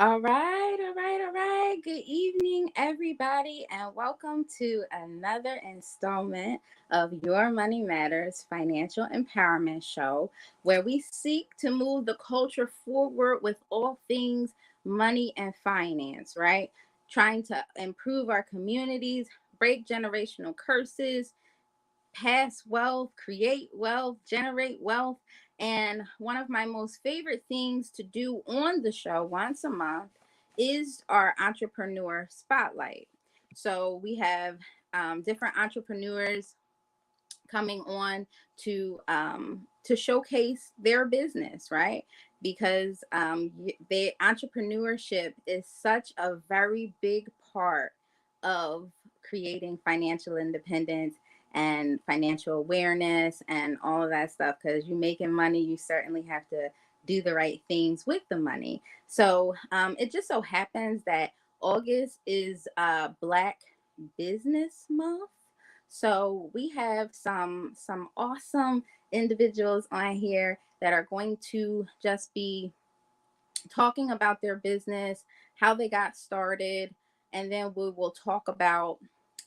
All right, all right, all right. Good evening, everybody, and welcome to another installment of Your Money Matters Financial Empowerment Show, where we seek to move the culture forward with all things money and finance, right? Trying to improve our communities, break generational curses, pass wealth, create wealth, generate wealth. And one of my most favorite things to do on the show once a month is our entrepreneur spotlight. So we have different entrepreneurs coming on to showcase their business, right? Because the entrepreneurship is such a very big part of creating financial independence and financial awareness and all of that stuff. Because you're making money, you certainly have to do the right things with the money. So it just so happens that August is Black Business Month. So we have some awesome individuals on here that are going to just be talking about their business, how they got started, and then we will talk about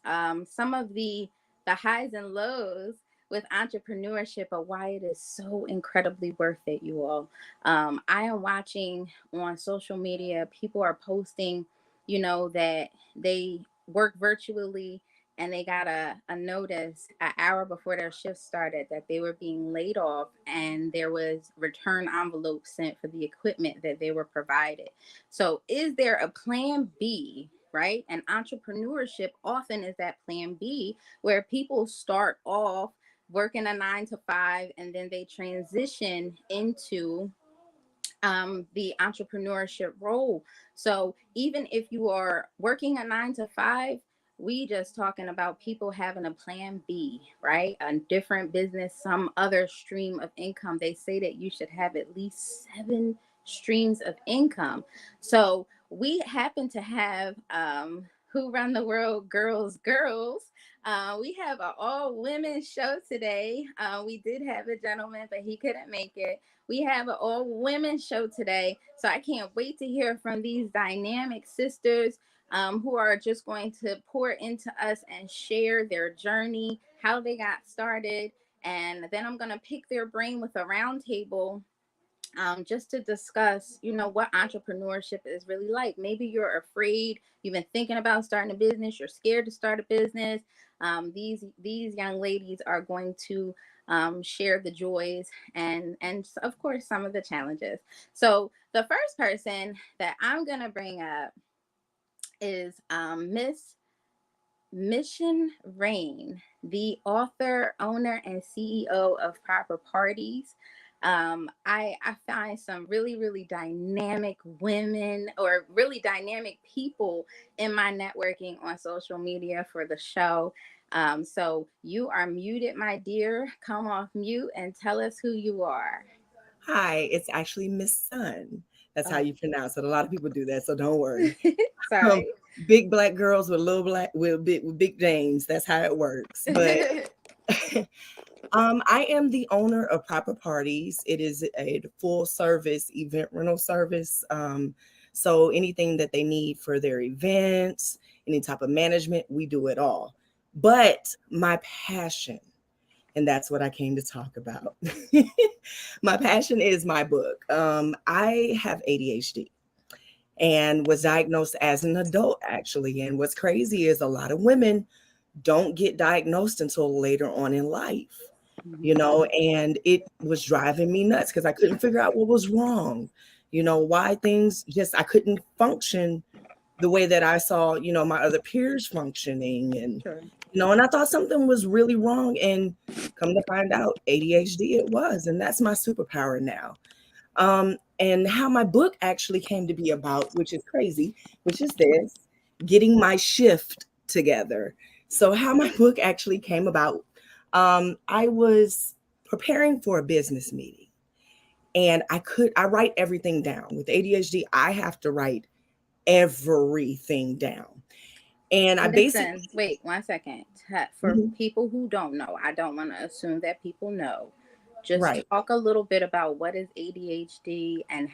some of the highs and lows with entrepreneurship, but why it is so incredibly worth it, you all. I am watching on social media, people are posting, that they work virtually and they got a notice an hour before their shift started that they were being laid off, and there was return envelopes sent for the equipment that they were provided. So is there a plan B, right? And entrepreneurship often is that plan B, where people start off working a 9 to 5 and then they transition into the entrepreneurship role. So even if you are working a 9 to 5, we just talking about people having a plan B, right? A different business, some other stream of income. They say that you should have at least 7 streams of income. So we happen to have Who Run the World Girls. We have an all women show today. We did have a gentleman, but he couldn't make it. We have an all women show today. So I can't wait to hear from these dynamic sisters who are just going to pour into us and share their journey, how they got started. And then I'm going to pick their brain with a roundtable just to discuss, what entrepreneurship is really like. Maybe you're afraid, you've been thinking about starting a business, you're scared to start a business. These young ladies are going to share the joys and of course some of the challenges. So the first person that I'm gonna bring up is Miss Mission Raine, the author, owner, and CEO of Proper Parties. I find some really, really dynamic women or really dynamic people in my networking on social media for the show. So you are muted, my dear. Come off mute and tell us who you are. Hi, it's actually Missun. That's how Oh, you pronounce it. A lot of people do that, so don't worry. Um, sorry. Big black girls with little black with big James. That's how it works. But I am the owner of Proper Parties. It is a full service event rental service. So anything that they need for their events, any type of management, we do it all. But my passion, and that's what I came to talk about. My passion is my book. I have ADHD and was diagnosed as an adult, actually. And what's crazy is a lot of women don't get diagnosed until later on in life, and it was driving me nuts because I couldn't figure out what was wrong, why things just, I couldn't function the way that I saw, my other peers functioning. Sure. And I thought something was really wrong. And come to find out, ADHD it was. And that's my superpower now. And how my book actually came to be about, which is crazy, which is this getting my shift together. So, how my book actually came about, I was preparing for a business meeting and I write everything down. With ADHD, I have to write everything down. And I basically, Listen, wait 1 second. For Mhm. people who don't know, I don't want to assume that people know. just Right. talk a little bit about what is ADHD and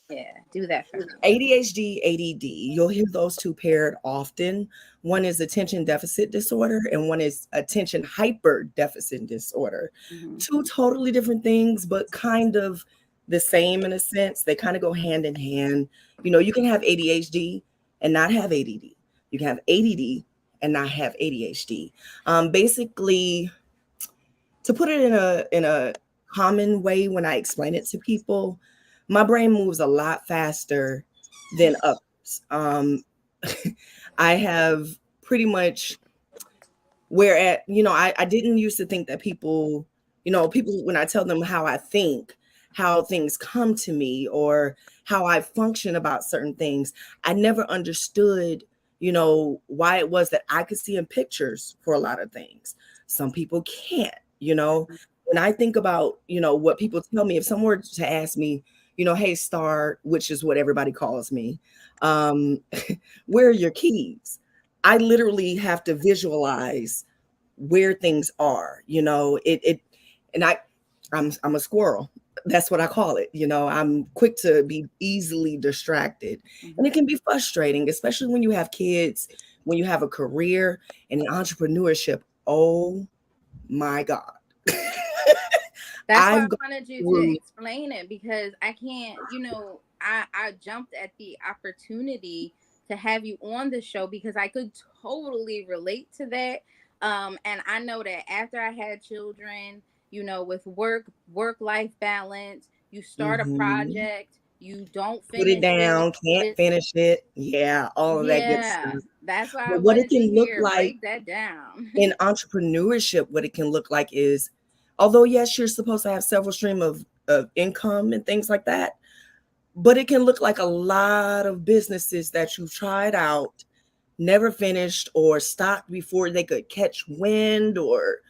yeah, do that for me. ADHD, ADD, you'll hear those two paired often. One is attention deficit disorder, and one is attention hyper deficit disorder. Hmm. Two totally different things, but kind of the same in a sense. They kind of go hand in hand. You can have ADHD and not have ADD. You can have ADD and not have ADHD. Basically, to put it in a common way when I explain it to people, my brain moves a lot faster than others. I have pretty much where at I didn't used to think that people when I tell them how I think, how things come to me, or how I function about certain things, I never understood why it was that I could see in pictures for a lot of things. Some people can't. When I think about what people tell me, if someone were to ask me, hey Star, which is what everybody calls me, um where are your keys? I literally have to visualize where things are. And I'm a squirrel. That's what I call it. I'm quick to be easily distracted. And Hmm. it can be frustrating, especially when you have kids, when you have a career and an entrepreneurship. Oh my God. That's why I I've gone wanted you to through. explain it because I can't, I jumped at the opportunity to have you on the show because I could totally relate to that. And I know that after I had children, with work life balance, you start a Mhm. project, you don't Put it finish it. down, can't It's finish it. Yeah, all of that good Yeah, stuff. that's why I But what it wanted to can look hear. like Break that down. in entrepreneurship, what it can look like is, although yes, you're supposed to have several stream of income and things like that, but it can look like a lot of businesses that you've tried out, never finished, or stopped before they could catch wind, or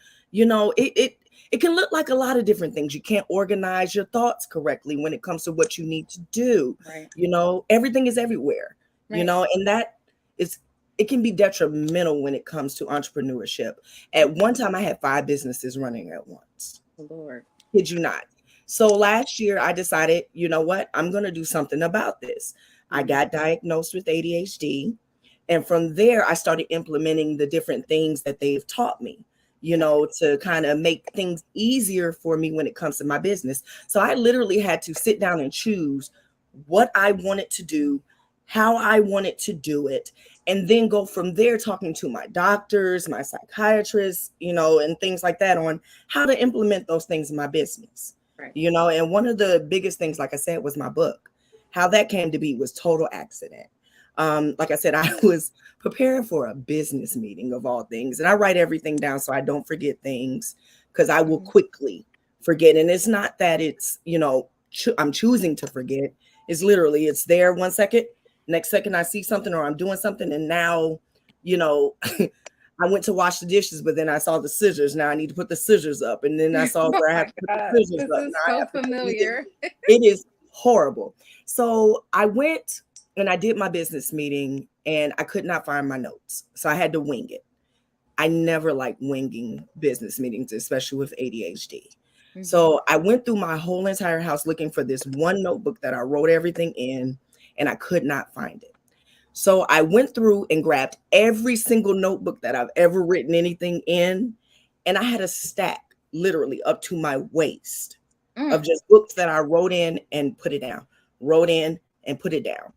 it can look like a lot of different things. You can't organize your thoughts correctly when it comes to what you need to do. Right. Everything is everywhere, Right. and that is it can be detrimental when it comes to entrepreneurship. At one time I had 5 businesses running at once. Lord. Kid you not. So last year I decided, you know what, I'm going to do something about this. I Mhm. got diagnosed with ADHD. And from there, I started implementing the different things that they've taught me, to kind of make things easier for me when it comes to my business. So I literally had to sit down and choose what I wanted to do, how I wanted to do it, and then go from there talking to my doctors, my psychiatrists, and things like that on how to implement those things in my business. Right. And one of the biggest things, like I said, was my book. How that came to be was total accident. Like I said, I was preparing for a business meeting of all things, and I write everything down so I don't forget things, because I will Mhm. quickly forget. And it's not that it's I'm choosing to forget. It's literally it's there 1 second, next second I see something or I'm doing something, and now you know I went to wash the dishes, but then I saw the scissors. Now I need to put the scissors up, and then I saw Oh where I have my to put the God, scissors this up. is Now I so have to put familiar. it is horrible. So I went and I did my business meeting, and I could not find my notes. So I had to wing it. I never like winging business meetings, especially with ADHD. Hmm. So I went through my whole entire house looking for this one notebook that I wrote everything in, and I could not find it. So I went through and grabbed every single notebook that I've ever written anything in, and I had a stack literally up to my waist of Mm. just books that I wrote in and put it down, wrote in and put it down.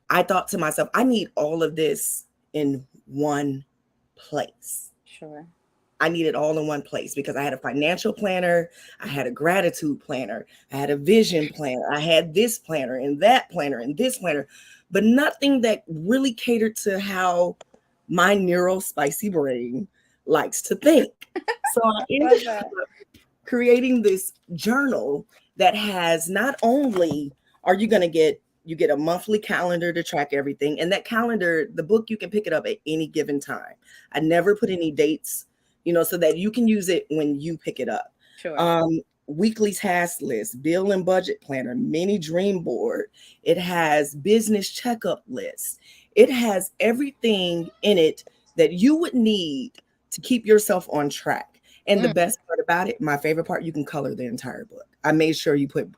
I thought to myself, I need all of this in one place. Sure. I need it all in one place because I had a financial planner, I had a gratitude planner, I had a vision planner, I had this planner and that planner and this planner, but nothing that really catered to how my neuro spicy brain likes to think. So I ended Love that. up creating this journal that has not only are you going to get a monthly calendar to track everything, and that calendar, the book, you can pick it up at any given time. I never put any dates, so that you can use it when you pick it up. Sure. Weekly task list, bill and budget planner, mini dream board. It has business checkup lists. It has everything in it that you would need to keep yourself on track. And the Mm. best part about it, my favorite part, you can color the entire book. I made sure you put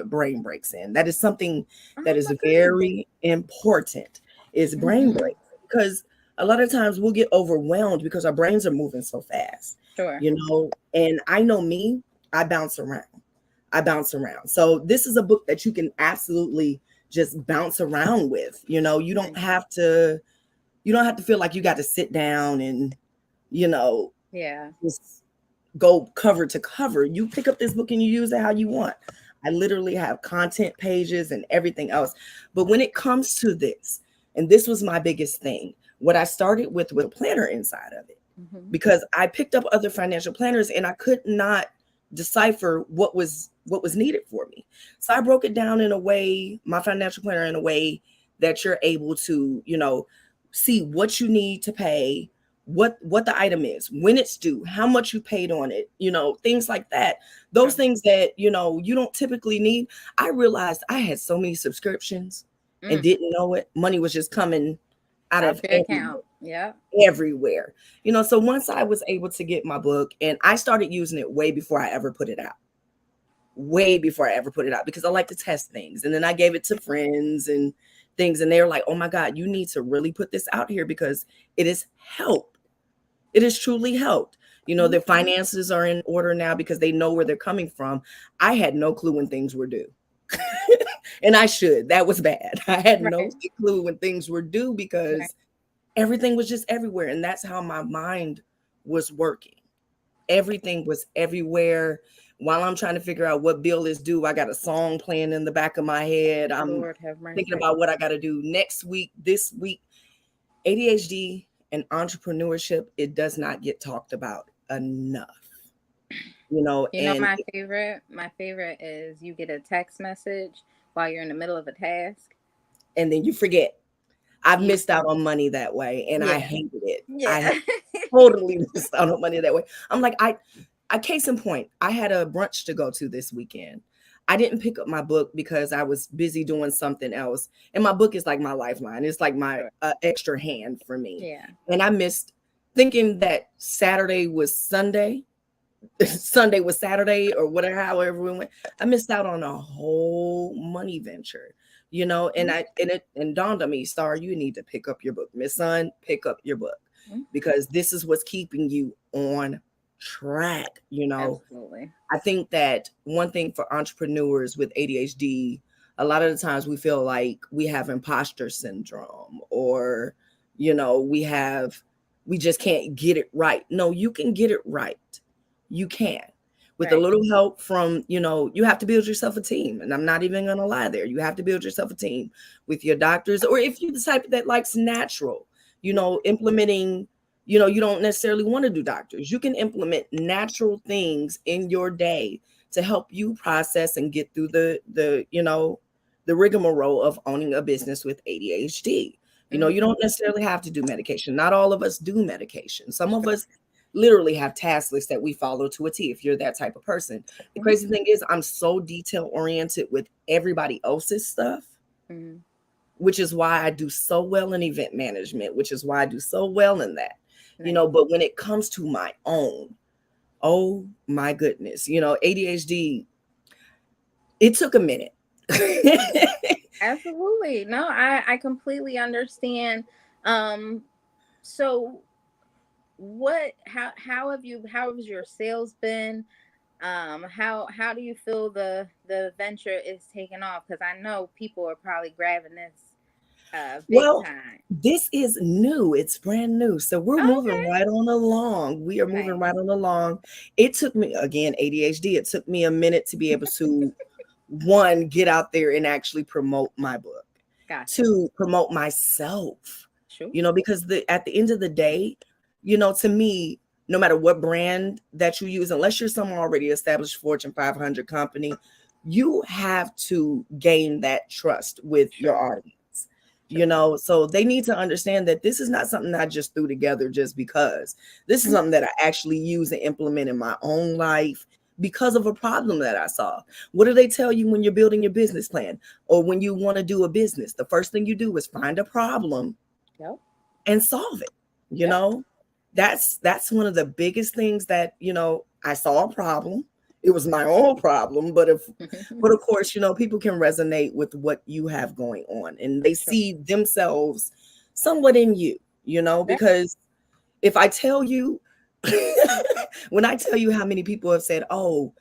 brain breaks in. That is something that Oh is my goodness. very important, is brain Hmm. breaks. Because a lot of times we'll get overwhelmed because our brains are moving so fast, Sure. you know. And I know me, I bounce around. I bounce around. So this is a book that you can absolutely just bounce around with. You know, Nice. you don't have to feel like you got to sit down and, you know, Yeah. just go cover to cover. You pick up this book and you use it how you want. I literally have content pages and everything else. But when it comes to this, and this was my biggest thing, what I started with a planner inside of it, Hmm. because I picked up other financial planners and I could not decipher what was needed for me. So I broke it down in a way, my financial planner, in a way that you're able to, see what you need to pay, what the item is, when it's due, how much you paid on it, things like that. Those Sure. things that you don't typically need. I realized I had so many subscriptions and Mm. didn't know it. Money was just coming out Out of your account. Yeah. everywhere. So once I was able to get my book, and I started using it way before I ever put it out, way before I ever put it out, because I like to test things. And then I gave it to friends and things, and they're like, oh my God, you need to really put this out here because it has helped. It has truly helped. Mhm. Their finances are in order now because they know where they're coming from. I had no clue when things were due. And I should. That was bad. I had no Right. clue when things were due Right. because everything was just everywhere. And that's how my mind was working. Everything was everywhere. While I'm trying to figure out what bill is due, I got a song playing in the back of my head. I'm Lord have thinking mercy. about what I got to do next week, this week. ADHD and entrepreneurship, it does not get talked about enough, You know, and my favorite is you get a text message while you're in the middle of a task. and then you forget. I've You, missed out on money that way, and I yeah, hated it. I yeah. have totally missed out on money that way. I'm like, I case in point, I had a brunch to go to this weekend. I didn't pick up my book because I was busy doing something else. And my book is like my lifeline. It's like my Sure. extra hand for me. Yeah. And I missed thinking that Saturday was Sunday, Sunday was Saturday, or whatever, however we went. I missed out on a whole money venture, and Mhm. it dawned on me, Star, you need to pick up your book. Missun, pick up your book, Mhm. because this is what's keeping you on track. Absolutely. I think that one thing for entrepreneurs with ADHD, a lot of the times we feel like we have imposter syndrome, or, we just can't get it right. No, you can get it right. You can. With a Right. little help from, you have to build yourself a team. And I'm not even going to lie there. You have to build yourself a team with your doctors, or if you're the type that likes natural, implementing, you don't necessarily want to do doctors. You can implement natural things in your day to help you process and get through the rigmarole of owning a business with ADHD. You Hmm. don't necessarily have to do medication. Not all of us do medication. Some of Sure. us literally have task lists that we follow to a T if you're that type of person. The Hmm. crazy thing is, I'm so detail oriented with everybody else's stuff, Hmm. which is why I do so well in event management, which is why I do so well in that. Nice. But when it comes to my own, oh my goodness, ADHD, it took a minute. Absolutely. No, I completely understand. Um, so what how has your sales been? How do you feel the venture is taking off? Because I know people are probably grabbing this big Well, time. this is new. It's brand new. So we're moving Okay. right on along. We are moving Nice. right on along. It took me, again, ADHD, it took me a minute to be able to, one, get out there and actually promote my book, Gotcha. two, promote myself, Sure. because at the end of the day, to me, no matter what brand that you use, unless you're some already established Fortune 500 company, you have to gain that trust with your Sure. audience. Sure. So they need to understand that this is not something I just threw together just because. This is Mhm. something that I actually use and implement in my own life because of a problem that I saw. What do they tell you when you're building your business plan, or when you want to do a business? The first thing you do is find a problem Yep. and solve it. You Yep. know, that's one of the biggest things that, I saw a problem. It was my own problem, but of course, people can resonate with what you have going on, and they True. see themselves somewhat in you, Right. because if I tell you, when I tell you how many people have said, "Oh,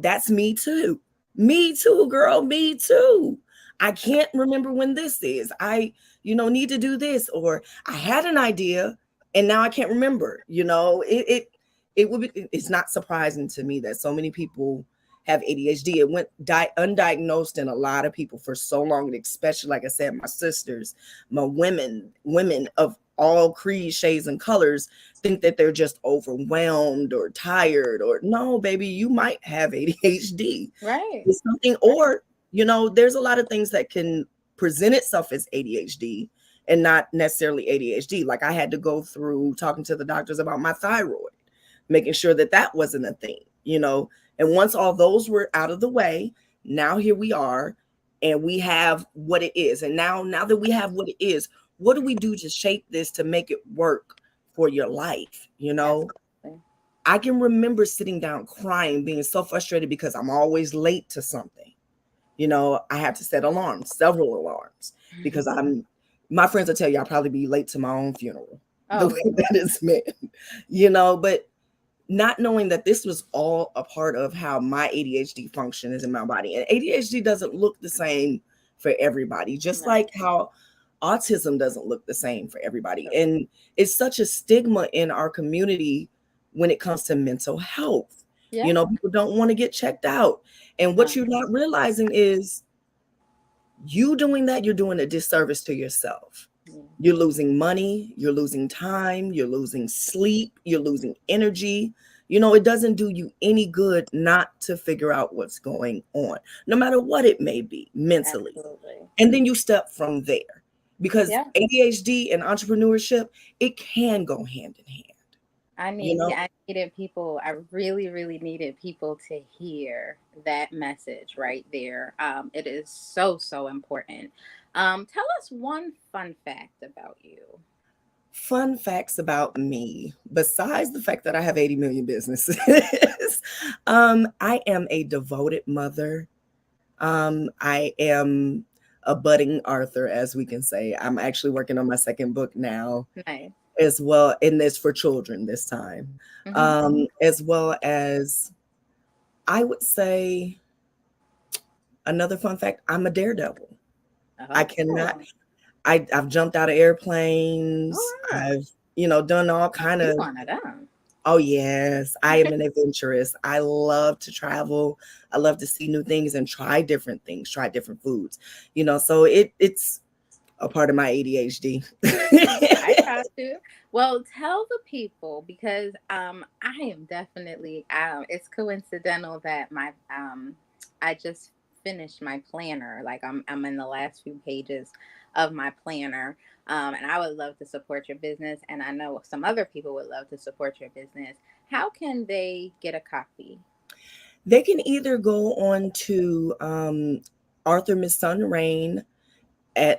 that's me too." Me too, girl, me too. I can't remember when this is. I, need to do this, or I had an idea and now I can't remember. It would be, it's not surprising to me that so many people have ADHD. It went undiagnosed in a lot of people for so long, and especially, like I said, my sisters, my women of all creeds, shades, and colors think that they're just overwhelmed or tired, or no, baby, you might have ADHD. Right. It's something, or, there's a lot of things that can present itself as ADHD and not necessarily ADHD. Like I had to go through talking to the doctors about my thyroid, making sure that that wasn't a thing. And once all those were out of the way, now here we are, and we have what it is. And now that we have what it is, what do we do to shape this to make it work for your life? Absolutely. I can remember sitting down crying, being so frustrated because I'm always late to something. I have to set alarms, several alarms, because my friends will tell you I'll probably be late to my own funeral, the Oh, way that it's meant, but not knowing that this was all a part of how my ADHD function is in my body. And ADHD doesn't look the same for everybody, just no. like how autism doesn't look the same for everybody. True. And it's such a stigma in our community when it comes to mental health. Yeah. People don't want to get checked out. And what No. you're not realizing is you doing that, you're doing a disservice to yourself. Yeah. You're losing money, you're losing time, you're losing sleep, you're losing energy. It doesn't do you any good not to figure out what's going on, no matter what it may be mentally. Absolutely. And then you step from there, because Yeah. ADHD and entrepreneurship, it can go hand in hand, you know? I needed people. I really, really needed people to hear that message right there. It is so, so important. Tell us one fun fact about you. Fun facts about me, besides the fact that I have 80 million businesses, I am a devoted mother. I am a budding author, as we can say. I'm actually working on my second book now, Nice. as well, and this for children this time, Hmm. as well as, I would say, another fun fact, I'm a daredevil. I cannot, Oh, I've jumped out of all airplanes. right. I've, done all kind You of. one of them. Oh yes, I am an adventurous. I love to travel. I love to see new things and try different things, try different foods. So it's a part of my ADHD. I got to. Well, tell the people because I am definitely it's coincidental that my I just finished my planner. Like I'm in the last few pages of my planner. And I would love to support your business, and I know some other people would love to support your business. How can they get a copy? They can either go on to Arthur Missun Raine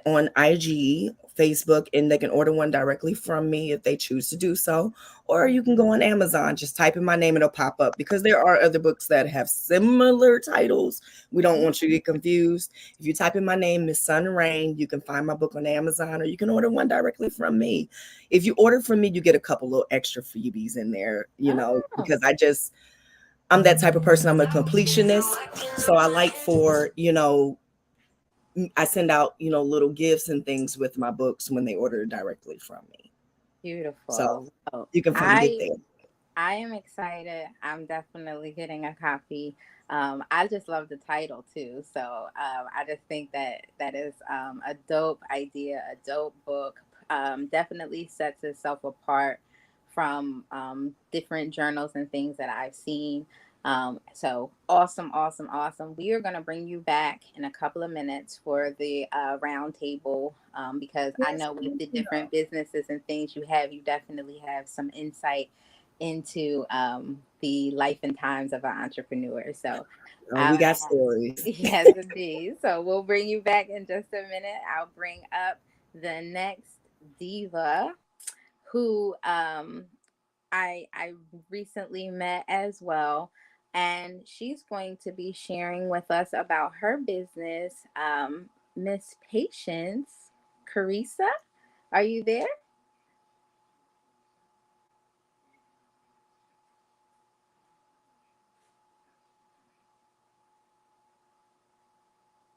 on IG, Facebook, and they can order one directly from me if they choose to do so. Or you can go on Amazon, just type in my name, it'll pop up, because there are other books that have similar titles. We don't want you to get confused. If you type in my name, Miss Sun Rain, you can find my book on Amazon, or you can order one directly from me. If you order from me, you get a couple little extra freebies in there, Oh, because I'm that type of person. I'm a completionist. So I like for, I send out, little gifts and things with my books when they order directly from me. So beautiful. Well, you can get there. I am excited. I'm definitely getting a copy. I just love the title too. So I just think that that is a dope idea, a dope book. Definitely sets itself apart from different journals and things that I've seen. So awesome, awesome, awesome. We are going to bring you back in a couple of minutes for the round table because I Yes, know with the yeah. different businesses and things you have, you definitely have some insight into the life and times of an entrepreneur. So We I'm got gonna have, stories. yes, indeed. So we'll bring you back in just a minute. I'll bring up the next diva who I recently met as well, and she's going to be sharing with us about her business. Miss Patience, Chirisa, are you there?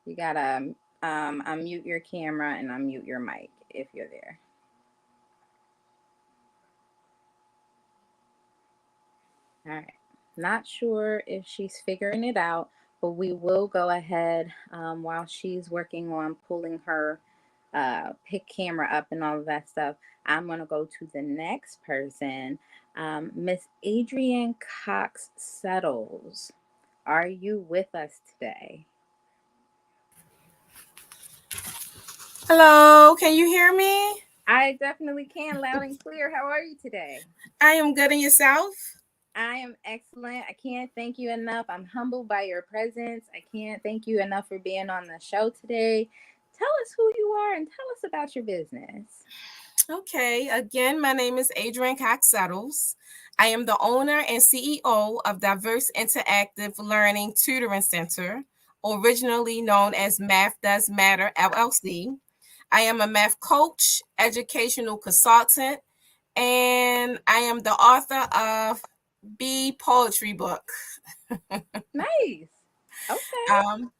You gotta unmute your camera and unmute your mic if you're there. All right. Not sure if she's figuring it out, but we will go ahead while she's working on pulling her pick camera up and all of that stuff. I'm going to go to the next person. Miss Adrian Cox-Settles. Are you with us today? Hello, can you hear me? I definitely can, loud and clear. How are you today? I am good, and yourself? I am excellent. I can't thank you enough. I'm humbled by your presence. I can't thank you enough for being on the show today. Tell us who you are and tell us about your business. Okay, again, my name is Adrian Cox-Settles. I am the owner and CEO of Diverse Interactive Learning Tutoring Center, originally known as Math Does Matter LLC. I am a math coach, educational consultant, and I am the author of B Poetry Book. Nice. Okay. Um,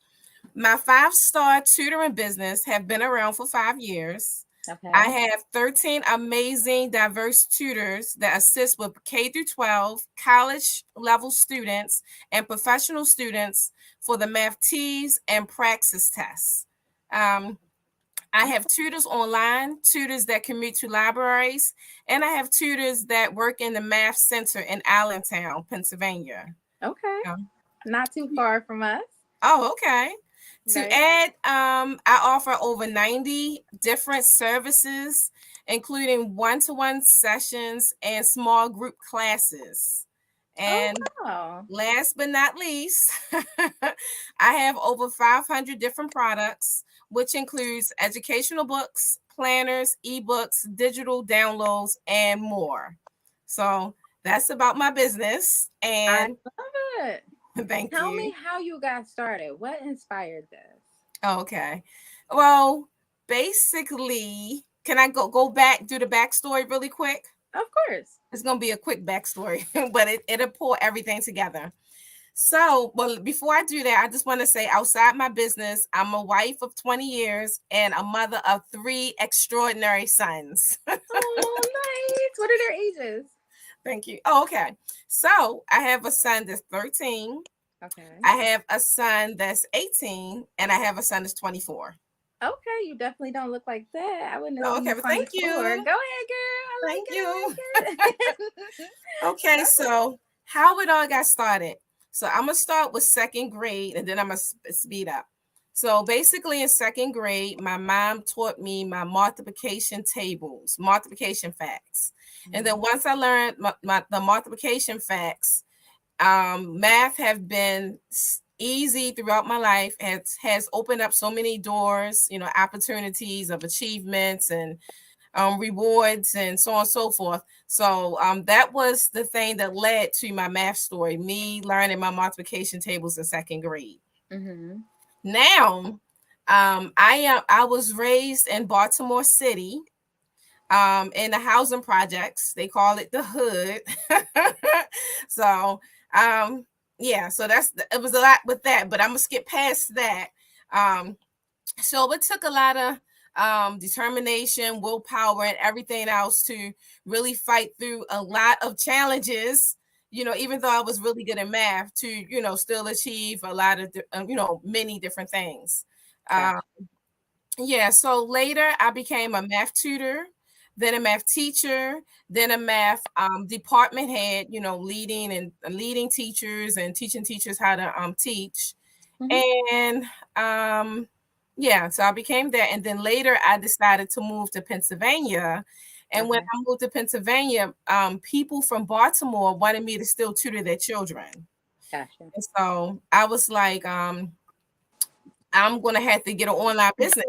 My 5-star tutoring business have been around for 5 years. I Okay. have 13 amazing, diverse tutors that assist with K through 12, college level students, and professional students for the math teas and praxis tests. Um, I have tutors online, tutors that commute to libraries, and I have tutors that work in the math center in Allentown, Pennsylvania. Okay. Um, Not too far from us. Oh, okay. To Right. add, I offer over 90 different services, including one-to-one sessions and small group classes. Oh, And wow. last but not least, I have over 500 different products, which includes educational books, planners, ebooks, digital downloads, and more. So that's about my business. I And love it. thank Tell me you. how you got started. What inspired this? Okay. Well, basically, can I go back, do the backstory really quick? Of course. It's gonna be a quick backstory, but it'll pull everything together. So, well, before I do that, I just want to say outside my business, I'm a wife of 20 years and a mother of 3 extraordinary sons. Oh, nice. What are their ages? Thank you. Oh, okay. So I have a son that's 13. Okay. I have a son that's 18, and I have a son that's 24. Okay, you definitely don't look like that. I would know Oh, okay, you but thank 24. you. Go ahead, girl. I Thank you. like it. I like it. Okay, Okay. so how it all got started. So I'm gonna start with second grade, and then I'm gonna speed up. So basically, in second grade, my mom taught me my multiplication tables, multiplication facts, and then Mhm. once I learned the multiplication facts, math have been easy throughout my life. Has opened up so many doors, opportunities of achievements and rewards and so on and so forth. So that was the thing that led to my math story, me learning my multiplication tables in second grade. Mhm. Now, I was raised in Baltimore City, in the housing projects. They call it the hood. So yeah, so it was a lot with that, but I'm gonna skip past that. Um, so it took a lot of determination, willpower, and everything else to really fight through a lot of challenges. Even though I was really good at math, to still achieve a lot of many different things. Uh, Gotcha. yeah. So later, I became a math tutor, then a math teacher, then a math department head. Leading teachers and teaching teachers how to teach. Mhm. And yeah, so I became that. And then later I decided to move to Pennsylvania. And when Okay. I moved to Pennsylvania, people from Baltimore wanted me to still tutor their children. Gotcha. And so I was like, I'm gonna have to get an online business.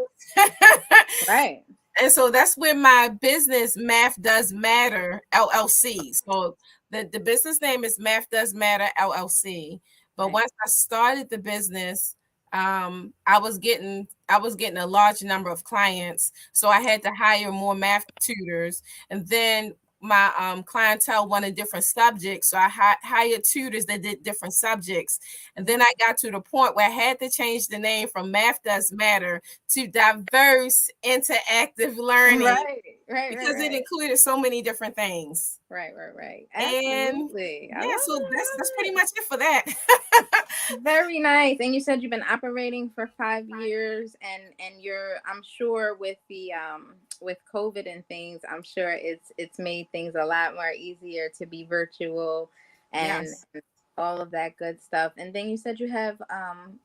Right. And so that's where my business, Math Does Matter LLC. So the business name is Math Does Matter LLC. But Right. once I started the business, I was getting a large number of clients, so I had to hire more math tutors. And then my clientele wanted different subjects, so I hired tutors that did different subjects. And then I got to the point where I had to change the name from Math Does Matter to Diverse Interactive Learning, Right, right, right, because it right. included so many different things. Right, right, right. And Absolutely. I love yeah, so it. I that's love pretty it. much it for that. Very nice. And you said you've been operating for 5 years, and you're, I'm sure with COVID and things, I'm sure it's made things a lot more easier to be virtual and Yes. all of that good stuff. And then you said you have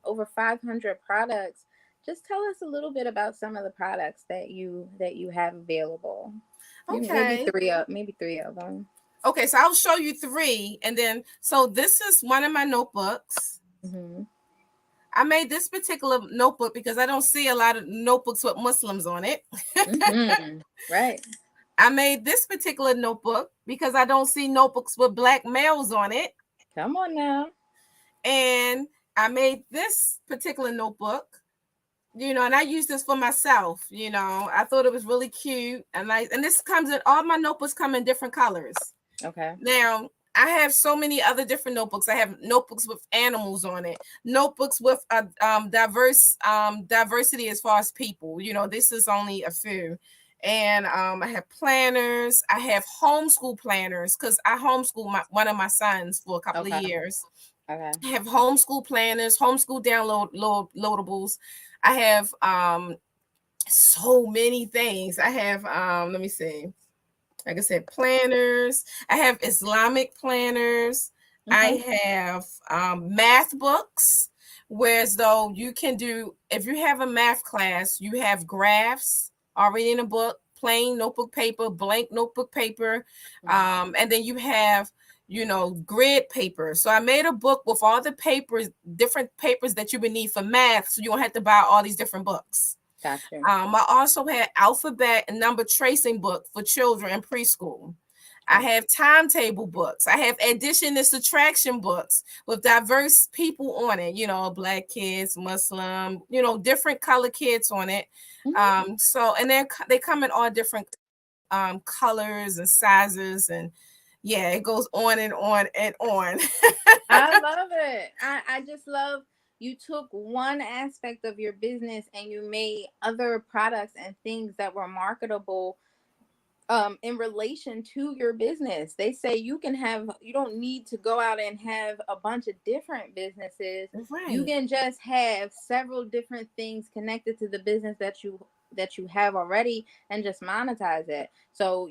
over 500 products. Just tell us a little bit about some of the products that you have available. Maybe Okay. three of them. Okay, so I'll show you three. And then, so this is one of my notebooks. Hmm. I made this particular notebook because I don't see a lot of notebooks with Muslims on it. Hmm. Right. I made this particular notebook because I don't see notebooks with Black males on it. Come on now. And I made this particular notebook, and I use this for myself. I thought it was really cute and nice. And this comes in, all my notebooks come in different colors. Okay. Now, I have so many other different notebooks. I have notebooks with animals on it, notebooks with diversity as far as people. This is only a few. And I have planners. I have homeschool planners because I homeschool one of my sons for a couple of Okay. years. Okay. I have homeschool planners, homeschool loadables. I have so many things. I have let me see. Like I said, planners. I have Islamic planners. Okay. I have math books, whereas though you can do, if you have a math class, you have graphs already in a book, plain notebook paper, blank notebook paper, and then you have grid paper. So I made a book with all the papers, different papers that you would need for math, so you don't have to buy all these different books. Gotcha. I also had alphabet and number tracing book for children in preschool. I have timetable books. I have addition and subtraction books with diverse people on it, Black kids, Muslim, different color kids on it. So, and they come in all different colors and sizes, and yeah, it goes on and on and on. I love it. I just love you took one aspect of your business and you made other products and things that were marketable in relation to your business. They say you don't need to go out and have a bunch of different businesses. Right. You can just have several different things connected to the business that you have already and just monetize it. So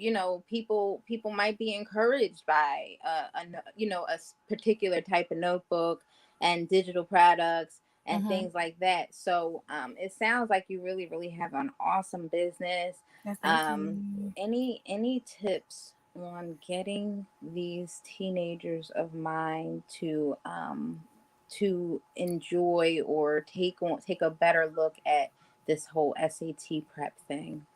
people might be encouraged by a particular type of notebook and digital products and things like that. So it sounds like you really, really have an awesome business. Any tips on getting these teenagers of mine to enjoy or take a better look at this whole SAT prep thing?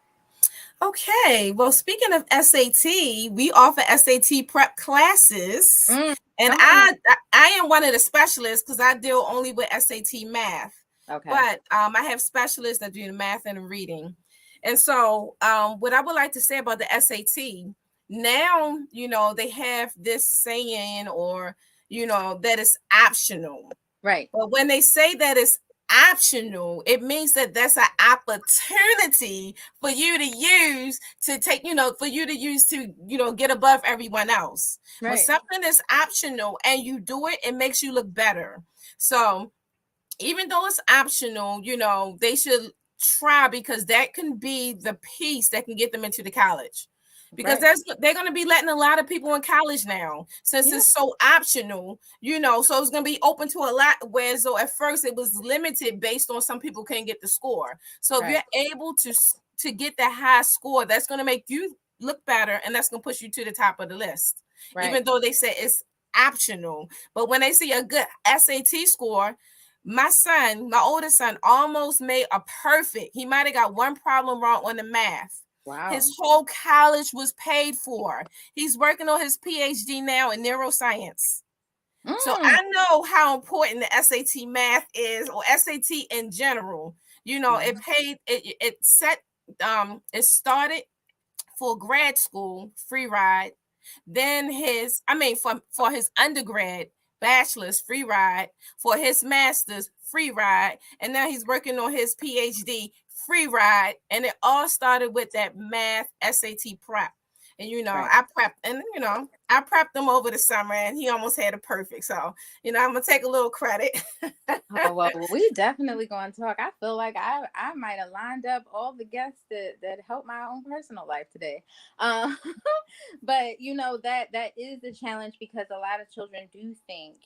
Okay, well, speaking of SAT, we offer SAT prep classes, and I am one of the specialists because I deal only with SAT math. Okay. But I have specialists that do the math and the reading. And so what I would like to say about the SAT, now, they have this saying, or, that it's optional. Right. But when they say that it's optional, it means that that's an opportunity for you to use to take, for you to use to, get above everyone else. Right. When something is optional and you do it, it makes you look better. So even though it's optional, they should try, because that can be the piece that can get them into the college. Because they're going to be letting a lot of people in college now, since it's so optional, so it's going to be open to a lot. Whereas though at first it was limited based on some people can't get the score. So if you're able to get that high score, that's going to make you look better, and that's going to push you to the top of the list. Even though they say it's optional. But when they see a good SAT score, My oldest son, almost made a perfect. He might have got one problem wrong on the math. Wow. His whole college was paid for. He's working on his PhD now in neuroscience. So I know how important the SAT math is, or SAT in general. You know, it paid, it started for grad school, free ride. Then for his undergrad, bachelor's, free ride. For his master's, free ride. And now he's working on his PhD, free ride. And it all started with that math SAT prep. And I prepped him over the summer, and he almost had a perfect. So, I'm gonna take a little credit. Oh, well, we definitely going to talk. I feel like I might have lined up all the guests that helped my own personal life today. Um, but that is the challenge, because a lot of children do think,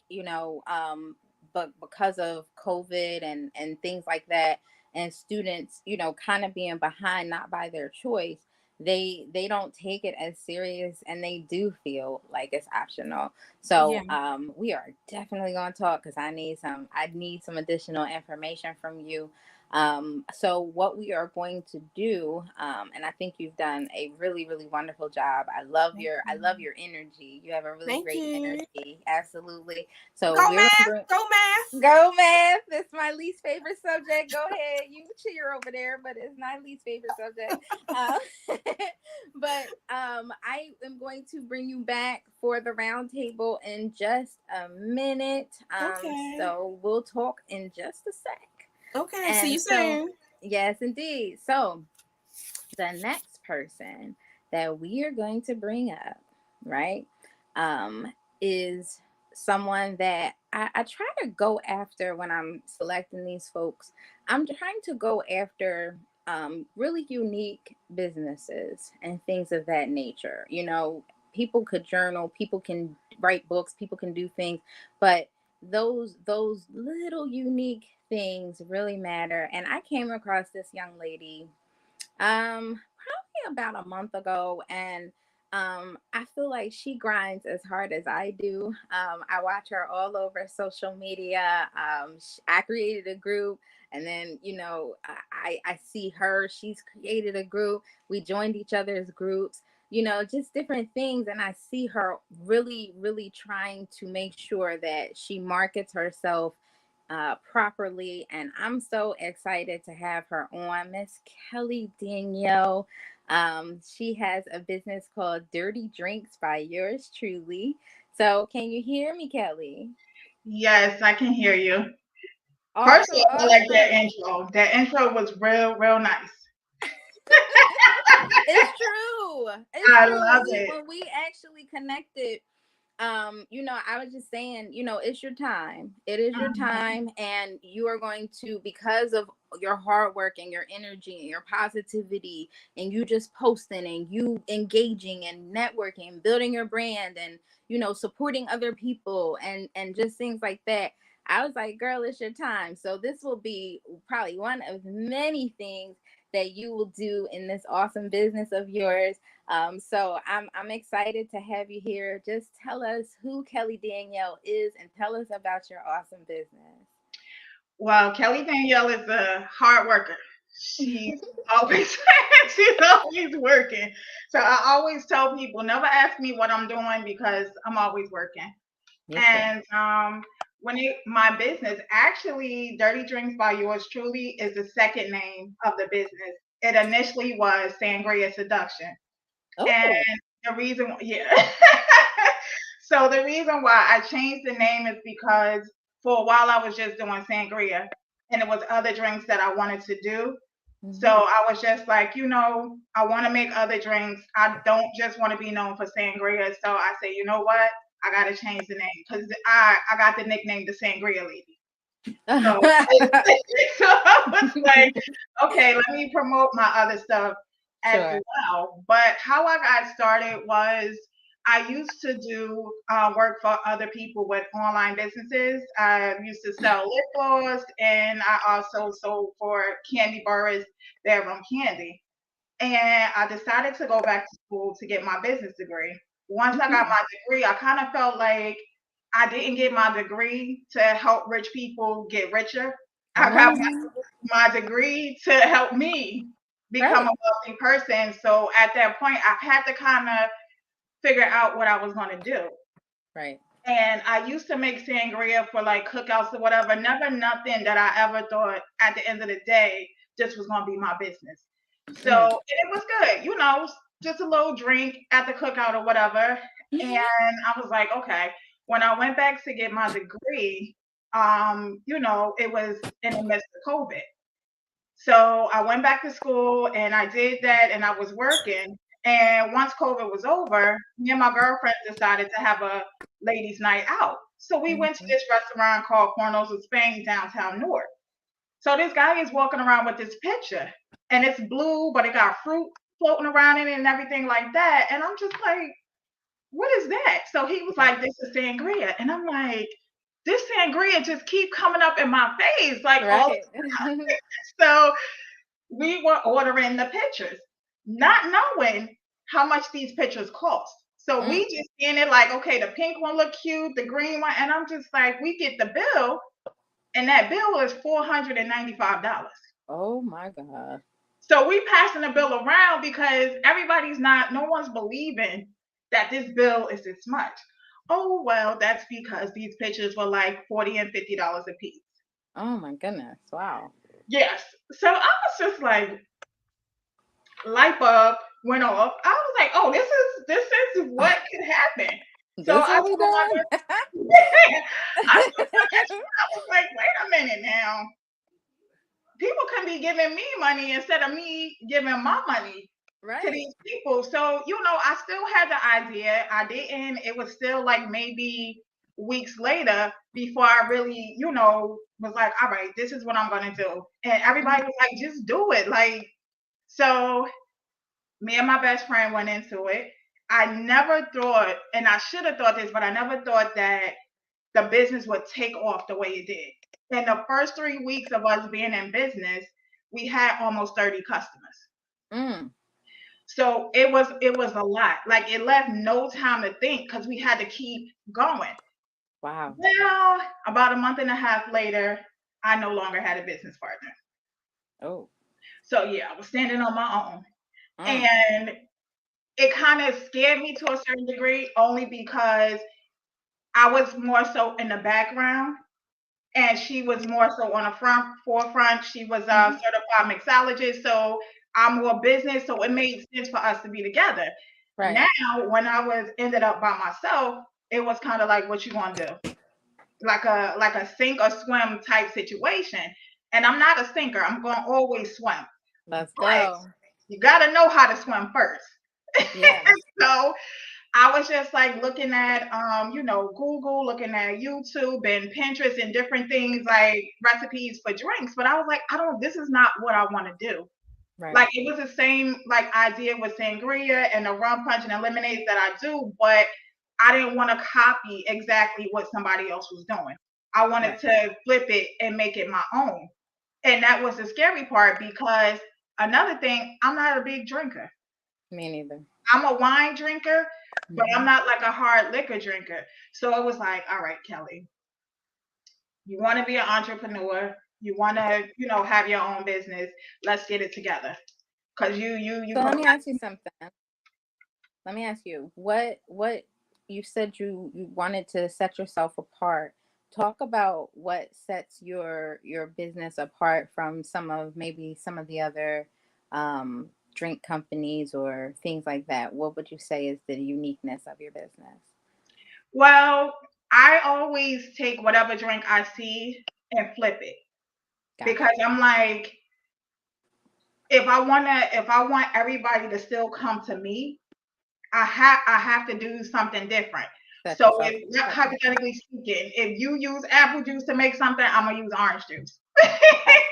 but because of COVID and things like that, and students, kind of being behind, not by their choice, they don't take it as serious, and they do feel like it's optional. So we are definitely going to talk, because I need some additional information from you. So what we are going to do, and I think you've done a really, really wonderful job. I love your energy. You have a really great energy. Absolutely. So go math. Go math. It's my least favorite subject. Go ahead. You cheer over there, but it's my least favorite subject. But I am going to bring you back for the round table in just a minute. So we'll talk in just a sec. Okay, see you soon. Yes, indeed. So the next person that we are going to bring up, right, is someone that I try to go after when I'm selecting these folks. I'm trying to go after really unique businesses and things of that nature. People could journal, people can write books, people can do things, but those little unique things really matter. And I came across this young lady probably about a month ago, and I feel like she grinds as hard as I do. I watch her all over social media. I created a group, and then I see her. She's created a group. We joined each other's groups. Just different things, and I see her really, really trying to make sure that she markets herself properly, and I'm so excited to have her on. Miss Kelly Danielle. She has a business called Dirty Drinks by yours truly. So can you hear me, Kelly? Yes, I can hear you. Awesome, First of all, I like that awesome. intro. That intro was real nice. It's true. I love it. When we actually connected, I was just saying, it's your time. It is your time, and you are going to, because of your hard work and your energy and your positivity, and you just posting and you engaging and networking and building your brand, and supporting other people, and just things like that. I was like, girl, it's your time. So this will be probably one of many things that you will do in this awesome business of yours. So I'm excited to have you here. Just tell us who Kelly Danielle is, and tell us about your awesome business. Well, Kelly Danielle is a hard worker. She's always she's always working. So I always tell people, never ask me what I'm doing, because I'm always working. And my business, actually, Dirty Drinks by yours truly, is the second name of the business. It initially was Sangria Seduction. Oh. And the reason, so the reason why I changed the name is because for a while I was just doing sangria, and it was other drinks that I wanted to do. So I was just like, I want to make other drinks. I don't just want to be known for sangria. So I say, you know what? I got to change the name, because I got the nickname the Sangria Lady. So, so I was like, okay, let me promote my other stuff as well. But how I got started was, I used to do work for other people with online businesses. I used to sell lip gloss, and I also sold for candy bars, bedroom candy. And I decided to go back to school to get my business degree. Once I got my degree, I kind of felt like I didn't get my degree to help rich people get richer. I got my degree to help me become a wealthy person. So at that point, I had to kind of figure out what I was going to do. Right. And I used to make sangria for like cookouts or whatever. Never nothing that I ever thought at the end of the day this was going to be my business. So and it was good, you know, just a little drink at the cookout or whatever. And I was like, okay. When I went back to get my degree, you know, it was in the midst of COVID. So I went back to school and I did that and I was working. And once COVID was over, me and my girlfriend decided to have a ladies' night out. So we went to this restaurant called Corners of Spain downtown Newark. So this guy is walking around with this picture and it's blue, but it got fruit floating around in it and everything like that. And I'm just like, what is that? So he was like, this is sangria. And I'm like, this sangria just keep coming up in my face like all the time. So we were ordering the pictures, not knowing how much these pictures cost. So we just in it like, okay, the pink one look cute, the green one, and I'm just like, we get the bill, and that bill is $495. Oh my God. So we passing the bill around because no one's believing that this bill is this much. Oh, well, that's because these pictures were like $40 and $50 a piece. Oh my goodness. Wow. Yes. So I was just like, light bulb went off. I was like, oh, this is what could happen. So I told my I was like, wait a minute now. People can be giving me money instead of me giving my money to these people. So, you know, I still had the idea. I didn't. It was still like maybe weeks later before I really, you know, was like, all right, this is what I'm going to do. And everybody was like, just do it. Like, so me and my best friend went into it. I never thought, and I should have thought this, but I never thought that the business would take off the way it did. In the first 3 weeks of us being in business, we had almost 30 customers. So it was a lot. Like it left no time to think because we had to keep going. Wow. Well, about a month and a half later, I no longer had a business partner. Oh. So yeah, I was standing on my own. And it kind of scared me to a certain degree only because I was more so in the background and she was more so on the forefront. She was a certified mixologist, so I'm more business, so it made sense for us to be together. Right. Now, when I ended up by myself, it was kind of like, what you gonna do? Like a sink or swim type situation. And I'm not a sinker. I'm gonna always swim. Let's go. You gotta know how to swim first. Yeah. So I was just like looking at you know, Google, looking at YouTube and Pinterest and different things like recipes for drinks. But I was like, this is not what I want to do. Right. Like it was the same like idea with sangria and the rum punch and the lemonades that I do, but I didn't want to copy exactly what somebody else was doing. I wanted to flip it and make it my own. And that was the scary part because another thing, I'm not a big drinker. Me neither. I'm a wine drinker, but I'm not like a hard liquor drinker. So it was like, all right, Kelly, you want to be an entrepreneur. You want to, you know, have your own business. Let's get it together. Cause you. So let me ask you something. Let me ask you what you said you wanted to set yourself apart. Talk about what sets your business apart from some of the other drink companies or things like that. What would you say is the uniqueness of your business? Well, I always take whatever drink I see and flip it. Because I'm like, if I want everybody to still come to me, I have to do something different. So if hypothetically speaking, if you use apple juice to make something, I'm gonna use orange juice.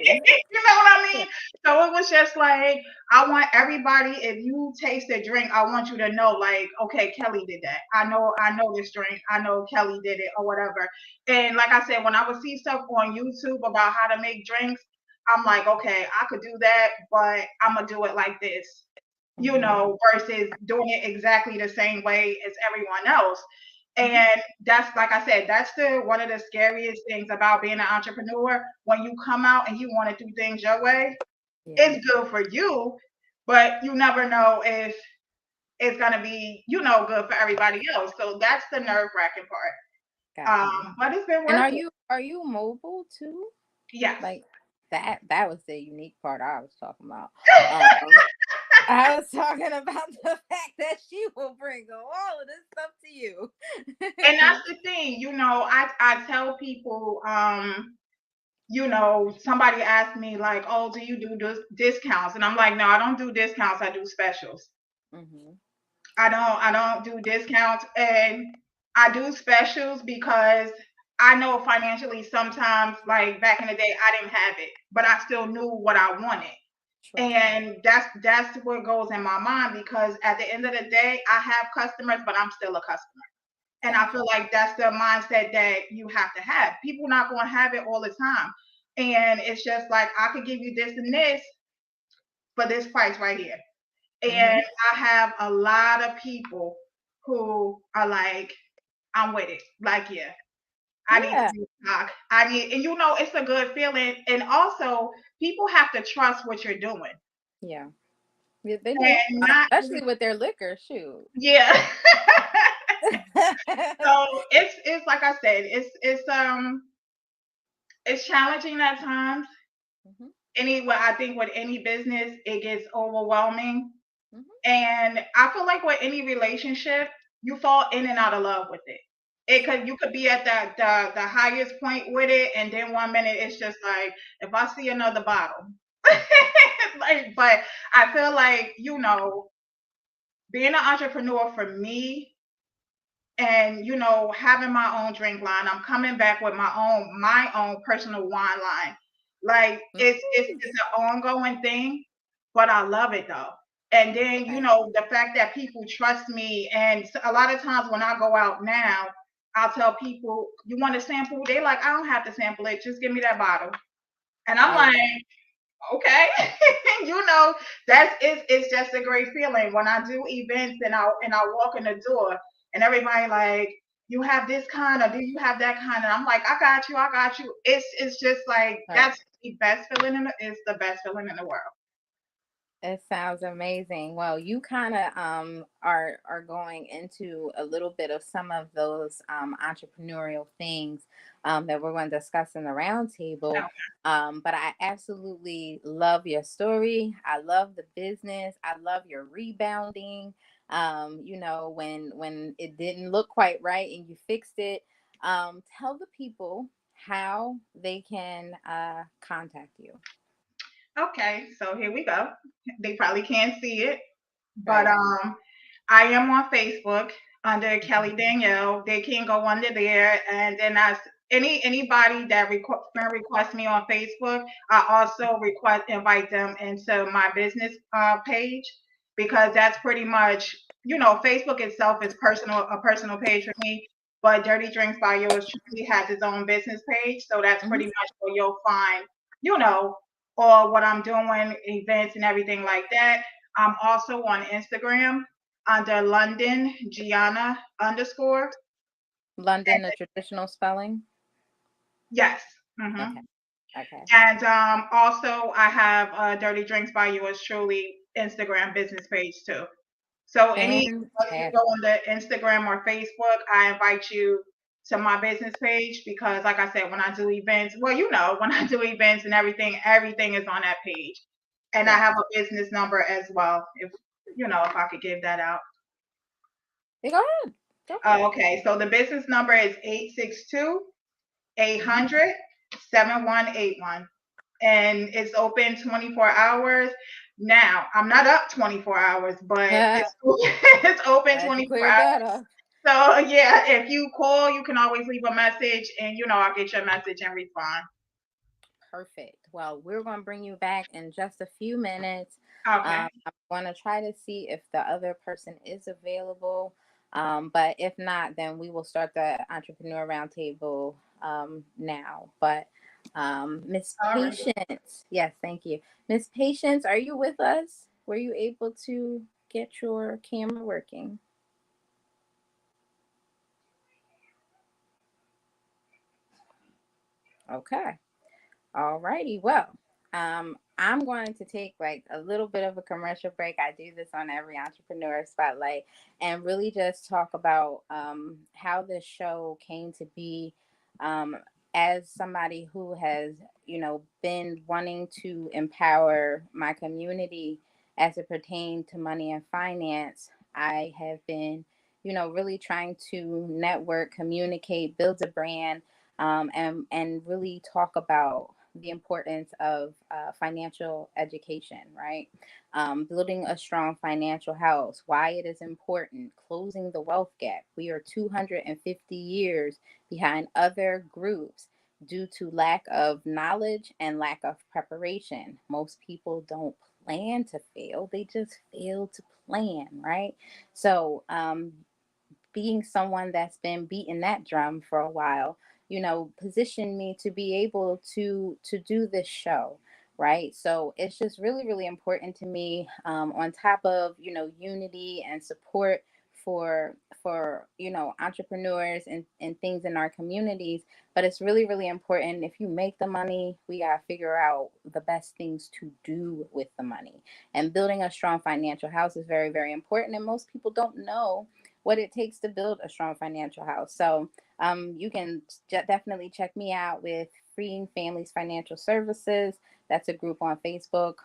You know what I mean? So it was just like, I want everybody, if you taste a drink, I want you to know, like, okay, Kelly did that. I know this drink. I know Kelly did it or whatever. And like I said, when I would see stuff on YouTube about how to make drinks, I'm like, okay, I could do that, but I'm gonna do it like this, you know, versus doing it exactly the same way as everyone else. And that's, like I said, that's one of the scariest things about being an entrepreneur. When you come out and you want to do things your way, it's good for you, but you never know if it's gonna be, good for everybody else. So that's the nerve-wracking part. But it's been And worth it. are you mobile too? Yes. Like that was the unique part I was talking about. I was talking about the fact that she will bring all of this stuff to you. And that's the thing, I tell people, somebody asked me like, oh, do you do discounts? And I'm like, no, I don't do discounts. I do specials. I don't do discounts, and I do specials because I know financially sometimes, like back in the day, I didn't have it, but I still knew what I wanted. And that's what goes in my mind, because at the end of the day, I have customers, but I'm still a customer. And I feel like that's the mindset that you have to have. People not going to have it all the time. And it's just like, I could give you this and this for this price right here. And I have a lot of people who are like, I'm with it. Like, yeah, I need to do stock. And it's a good feeling. And also, people have to trust what you're doing. Yeah, they do. Especially with their liquor, shoot. Yeah. So it's like I said, it's challenging at times. Anyway, I think with any business, it gets overwhelming. And I feel like with any relationship, you fall in and out of love with it. You could be at the highest point with it, and then one minute it's just like, if I see another bottle. But I feel like, being an entrepreneur for me, and having my own drink line, I'm coming back with my own personal wine line. Like, it's an ongoing thing, but I love it though. And then, the fact that people trust me, and a lot of times when I go out now, I'll tell people, you want to sample? They like, I don't have to sample it, just give me that bottle. And I'm like, okay. It's just a great feeling when I do events and I walk in the door and everybody like, you have this kind, or do you have that kind? And I'm like, I got you. It's just like, that's the best feeling it's the best feeling in the world. It sounds amazing. Well, you kind of are going into a little bit of some of those entrepreneurial things that we're going to discuss in the roundtable. But I absolutely love your story. I love the business. I love your rebounding. When it didn't look quite right and you fixed it. Tell the people how they can contact you. Okay, so here we go. They probably can't see it, but I am on Facebook under Kelly Danielle. They can go under there, and then as anybody that request me on Facebook, I also invite them into my business page, because that's pretty much, Facebook itself is a personal page for me. But Dirty Drinks by Yours Truly has its own business page, so that's pretty much where you'll find, or what I'm doing, events and everything like that. I'm also on Instagram under London Gianna _. London, the traditional spelling? Yes. Okay. And also I have Dirty Drinks by Yours Truly Instagram business page too. So if you go on the Instagram or Facebook, I invite you to my business page, because like I said, when I do events, when I do events and everything is on that page. And I have a business number as well, if I could give that out. Go ahead. Okay, so the business number is 862-800-7181. And it's open 24 hours. Now, I'm not up 24 hours, but it's open 24 hours. So yeah, if you call, you can always leave a message, and I'll get your message and respond. Perfect. Well, we're going to bring you back in just a few minutes. Okay. I'm going to try to see if the other person is available. But if not, then we will start the Entrepreneur Roundtable now. But Miss Patience, yes, thank you. Miss Patience, are you with us? Were you able to get your camera working? Okay. All righty. Well, I'm going to take like a little bit of a commercial break. I do this on every entrepreneur spotlight and really just talk about how this show came to be. Um, as somebody who has, been wanting to empower my community as it pertains to money and finance, I have been, really trying to network, communicate, build a brand, and really talk about the importance of financial education, right? Building a strong financial house, why it is important, closing the wealth gap. We are 250 years behind other groups due to lack of knowledge and lack of preparation. Most people don't plan to fail, they just fail to plan, right? So, being someone that's been beating that drum for a while, positioned me to be able to do this show, right? So it's just really, really important to me, on top of, unity and support for entrepreneurs and things in our communities. But it's really, really important, if you make the money, we got to figure out the best things to do with the money. And building a strong financial house is very, very important, and most people don't know what it takes to build a strong financial house. So you can definitely check me out with Freeing Families Financial Services. That's a group on Facebook.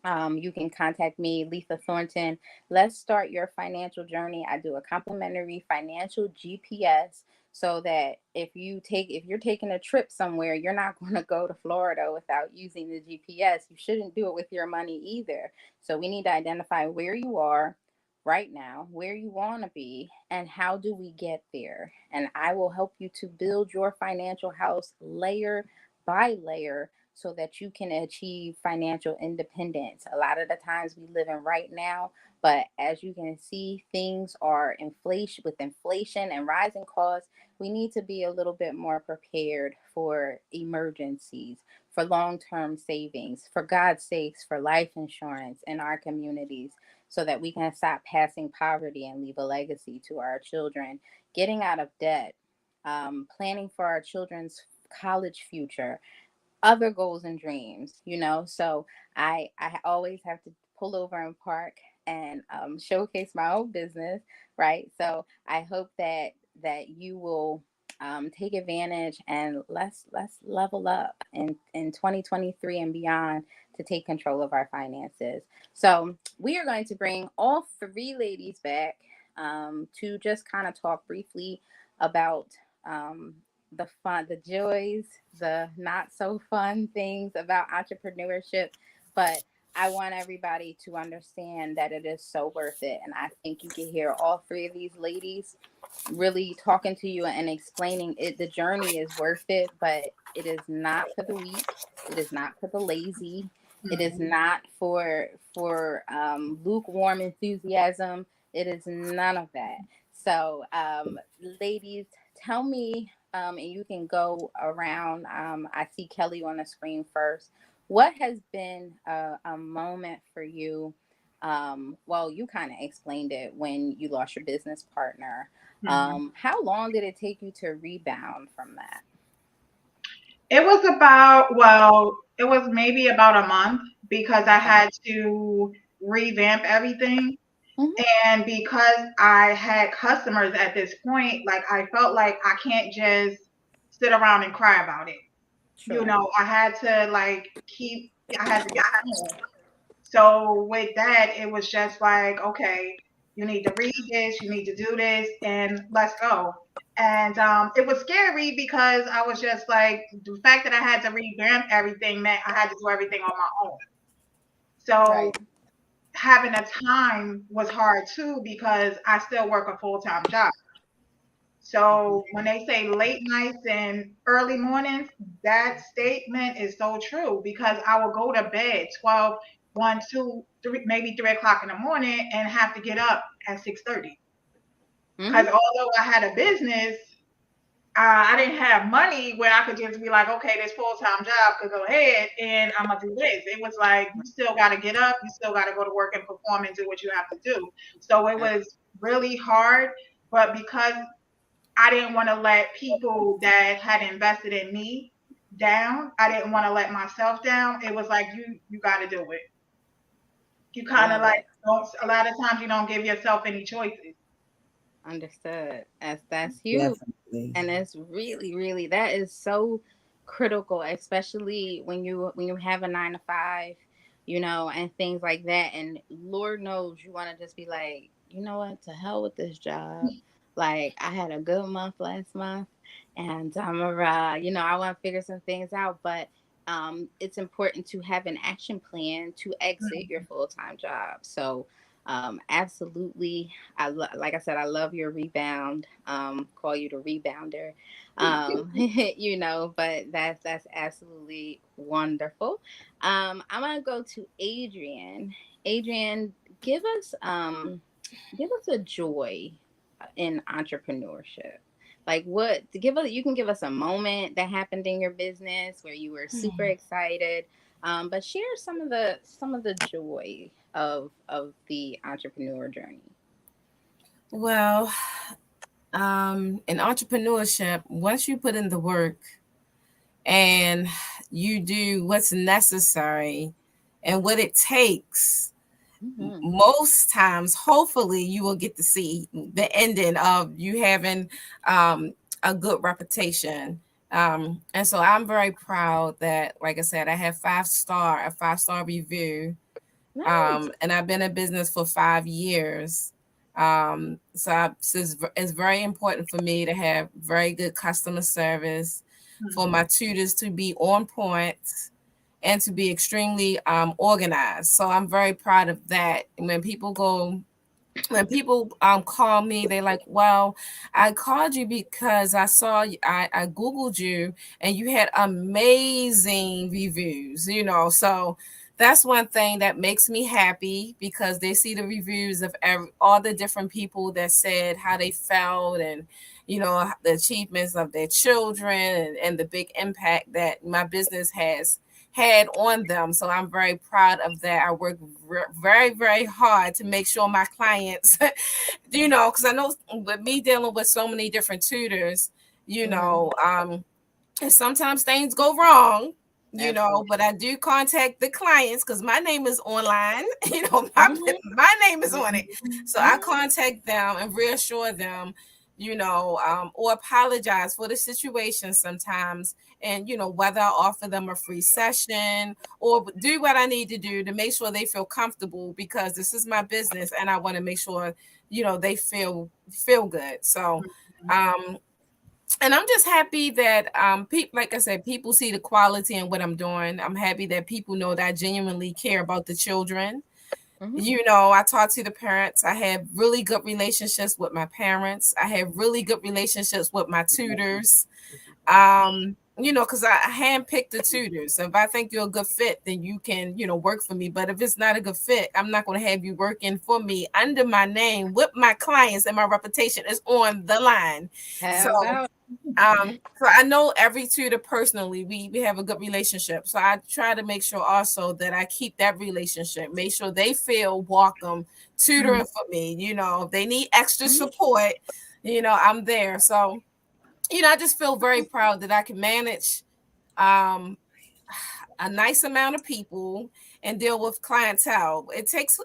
You can contact me, Letha Thornton. Let's start your financial journey. I do a complimentary financial GPS so that if you're taking a trip somewhere, you're not going to go to Florida without using the GPS. You shouldn't do it with your money either. So we need to identify where you are right now, where you want to be, and how do we get there. And I will help you to build your financial house layer by layer so that you can achieve financial independence. A lot of the times we live in right now, but as you can see, things are inflation and rising costs. We need to be a little bit more prepared for emergencies, for long-term savings, for God's sakes, for life insurance in our communities, so that we can stop passing poverty and leave a legacy to our children, getting out of debt, planning for our children's college future, other goals and dreams, So I always have to pull over and park and showcase my own business, right? So I hope that you will take advantage, and let's level up in 2023 and beyond to take control of our finances. So we are going to bring all three ladies back, to just kind of talk briefly about the fun, the joys, the not so fun things about entrepreneurship. But I want everybody to understand that it is so worth it. And I think you can hear all three of these ladies really talking to you and explaining it. The journey is worth it, but it is not for the weak. It is not for the lazy. It is not for lukewarm enthusiasm. It is none of that. So, ladies, tell me, and you can go around. I see Kelly on the screen first. What has been a moment for you? Well, you kind of explained it when you lost your business partner. How long did it take you to rebound from that? It was maybe about a month because I had to revamp everything. Mm-hmm. And because I had customers at this point, like I felt like I can't just sit around and cry about it. Sure. I had to I had to get home. So with that, it was just like, okay, you need to read this, you need to do this, and let's go. And it was scary because I was just like, the fact that I had to revamp everything meant I had to do everything on my own. So Right. having a time was hard too because I still work a full-time job. So when they say late nights and early mornings, that statement is so true because I will go to bed 12, 1, 2, 3, maybe 3 o'clock in the morning and have to get up at 6:30. Because Mm-hmm. although I had a business, I didn't have money where I could just be like, okay, this full-time job could go ahead and I'm gonna do this. It was like you still got to get up, you still got to go to work and perform and do what you have to do. So it was really hard, but because I didn't want to let people that had invested in me down. I didn't want to let myself down. It was like you got to do it. You kind of Love like it. don't. A lot of times you don't give yourself any choices. Understood. That's huge. Definitely. And it's really, really, that is so critical, especially when you have a 9 to 5, and things like that. And Lord knows you want to just be like, you know what, to hell with this job. Like, I had a good month last month, and I want to figure some things out. But it's important to have an action plan to exit your full time job. So absolutely. Like I said, I love your rebound. Call you the rebounder. But that's absolutely wonderful. I'm gonna go to Adrian. Adrian, give us a joy in entrepreneurship. Like, what to give us? You can give us a moment that happened in your business where you were super excited, but share some of the joy of the entrepreneur journey. Well, in entrepreneurship, once you put in the work and you do what's necessary and what it takes, Mm-hmm. most times, hopefully, you will get to see the ending of you having a good reputation. And so I'm very proud that, like I said, I have a 5-star review. Nice. And I've been in business for 5 years. So it's very important for me to have very good customer service, for my tutors to be on point, and to be extremely organized. So I'm very proud of that. When people call me, they like, well, I called you because I saw I googled you and you had amazing reviews, so that's one thing that makes me happy, because they see the reviews of all the different people that said how they felt, and the achievements of their children, and the big impact that my business has had on them. So I'm very proud of that. I work very, very hard to make sure my clients, because I know with me dealing with so many different tutors, and sometimes things go wrong, Absolutely. but I do contact the clients because my name is online, Mhm. my name is on it. So I Mhm. contact them and reassure them, or apologize for the situation sometimes. And, whether I offer them a free session or do what I need to do to make sure they feel comfortable, because this is my business and I want to make sure, they feel good. So, um, and I'm just happy that people, like I said, people see the quality in what I'm doing. I'm happy that people know that I genuinely care about the children. Mhm. I talk to the parents. I have really good relationships with my parents. I have really good relationships with my tutors. Because I handpick the tutors. So if I think you're a good fit, then you can, work for me. But if it's not a good fit, I'm not going to have you working for me under my name with my clients, and my reputation is on the line. So How about so I know every tutor personally. We have a good relationship. So I try to make sure also that I keep that relationship, make sure they feel welcome tutoring for me. If they need extra support, I'm there. So, I just feel very proud that I can manage um a nice amount of people and deal with clientele. It takes,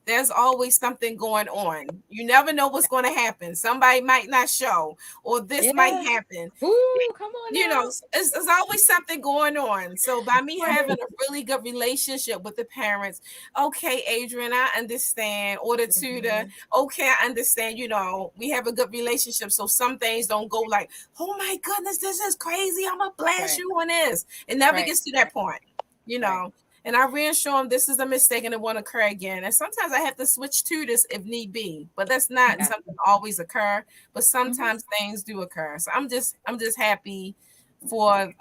there's always something going on. You never know what's going to happen. Somebody might not show, or this might yeah? happen. Ooh, come on now. It's always something going on. So by me having a really good relationship with the parents, okay, Adrian, I understand, or the tutor, Mhm. okay, I understand, we have a good relationship. So some things don't go like, oh my goodness, this is crazy, I'm gonna blast Right. you on this. It never Right. gets to that point, Right. and I reassure them this is a mistake and it won't occur again. And sometimes I have to switch tutors if need be, but that's not Yeah. something always occur. But Mhm. sometimes things do occur. So I'm just happy for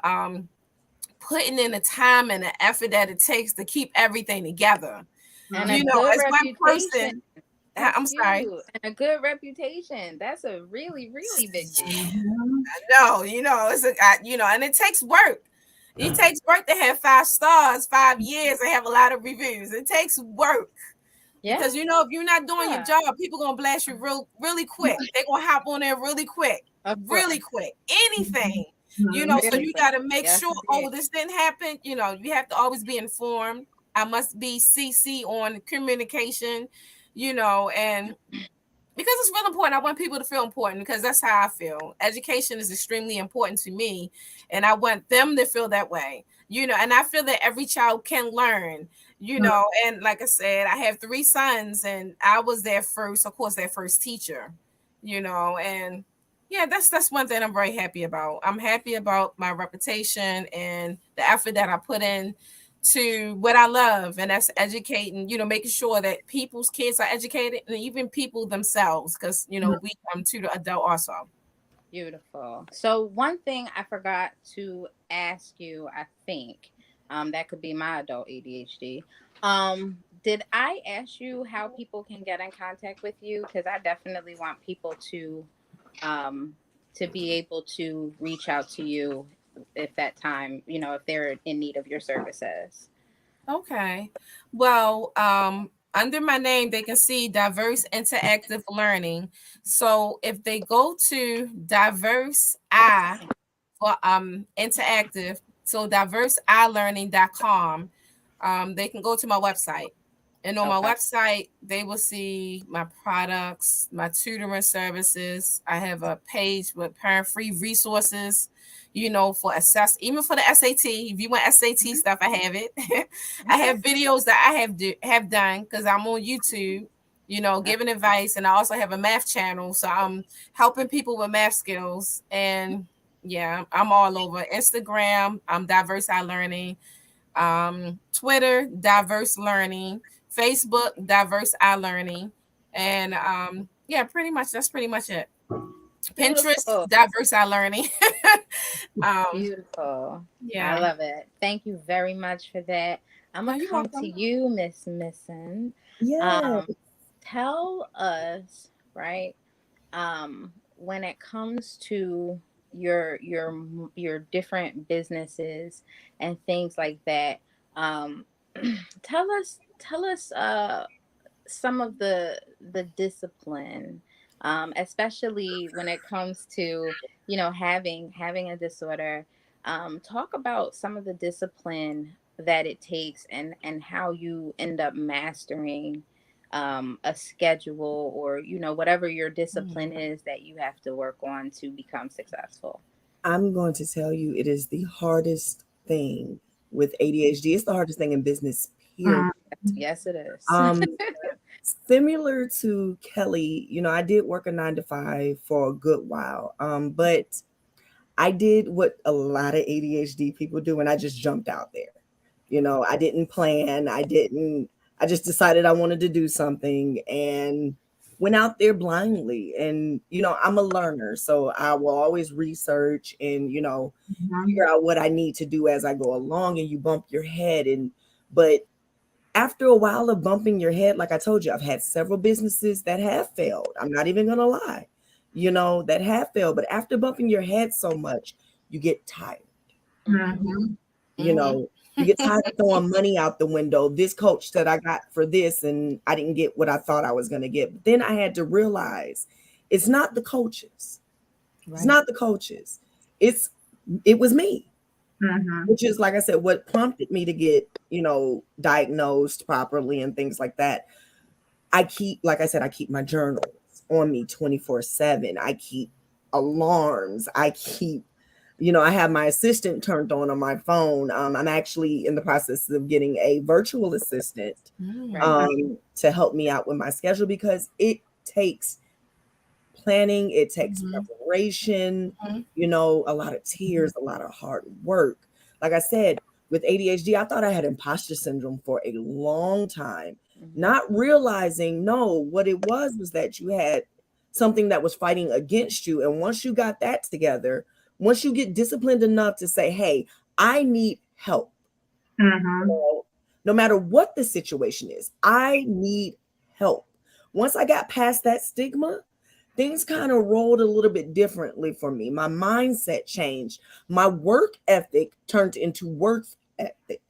putting in the time and the effort that it takes to keep everything together. And a good As one reputation. person, That's I'm sorry. huge. And a good reputation. That's a really, really big deal. No, and it takes work. It takes work to have 5 stars, 5 years, and have a lot of reviews. It takes work. Yeah. Because if you're not doing your job, people gonna blast you really quick. They're gonna hop on there really quick, Of course. really quick. Anything. You know, so Really you quick. got to make Yes, sure, oh, this didn't happen. You know, you have to always be informed. I must be CC on communication, you know, and because it's real important. I want people to feel important because that's how I feel. Education is extremely important to me, and I want them to feel that way. You know, and I feel that every child can learn. You know, and like I said, I have 3 sons, and I was their first, of course, their first teacher. You know, and yeah, that's one thing I'm very happy about. I'm happy about my reputation and the effort that I put in to what I love, and that's educating, you know, making sure that people's kids are educated and even people themselves, because, you know, we come to the adult also. beautiful. So one thing I forgot to ask you, I think, that could be my adult ADHD. Did I ask you how people can get in contact with you? Because I definitely want people um, to be able to reach out to you if that time, if they're in need of your services. Okay. Well, under my name, they can see Diverse Interactive Learning. So if they go to Diverse I for interactive, so diverseilearning.com, they can go to my website. And on my Okay. website, they will see my products, my tutoring services. I have a page with parent-free resources, you know, for assess, even for the SAT. If you want SAT stuff, I have it. I have videos that I have done because I'm on YouTube, you know, giving advice, and I also have a math channel, so I'm helping people with math skills. And yeah, I'm all over Instagram. I'm Diverse I Learning. Twitter, Diverse Learning. Facebook, Diverse I Learning. And yeah, pretty much that's pretty much it. Pinterest, Beautiful. Diverse I Learning. um, Beautiful. I yeah. love it. Thank you very much for that. I'm No, gonna you're come to welcome. you, Miss Missun. Yeah. Tell us, right? When it comes to your different businesses and things like that, um, tell us some of the discipline, especially when it comes to having a disorder. Talk about some of the discipline that it takes and how you end up mastering a schedule, or whatever your discipline is that you have to work on to become successful. I'm going to tell you, it is the hardest thing with ADHD. It's the hardest thing in business, period. Yes, it is. Um, Similar to Kelly, I did work a 9 to 5 for a good while. But I did what a lot of ADHD people do, and I just jumped out there. I didn't plan. I just decided I wanted to do something and went out there blindly. And, I'm a learner, so I will always research and, figure out what I need to do as I go along, and you bump your head. But after a while of bumping your head, like I told you, I've had several businesses that have failed. I'm not even going to lie, that have failed. But after bumping your head so much, you get tired. You Mhm. know, you get tired of throwing money out the window. This coach said I got for this, and I didn't get what I thought I was going to get. But then I had to realize it's not the coaches. It's Right. not the coaches. It was me, which is, like I said, what prompted me to get, diagnosed properly and things like that. Like I said, I keep my journals on me 24/7. I keep alarms. I have my assistant turned on my phone. I'm actually in the process of getting a virtual assistant Right. to help me out with my schedule, because it takes planning, it takes preparation, a lot of tears, a lot of hard work. Like I said, with ADHD, I thought I had imposter syndrome for a long time, not realizing, no, what it was that you had something that was fighting against you. And once you got that together, once you get disciplined enough to say, hey, I need help, no matter what the situation is, I need help. Once I got past that stigma, things kind of rolled a little bit differently for me. My mindset changed. My work ethic turned into work ethic.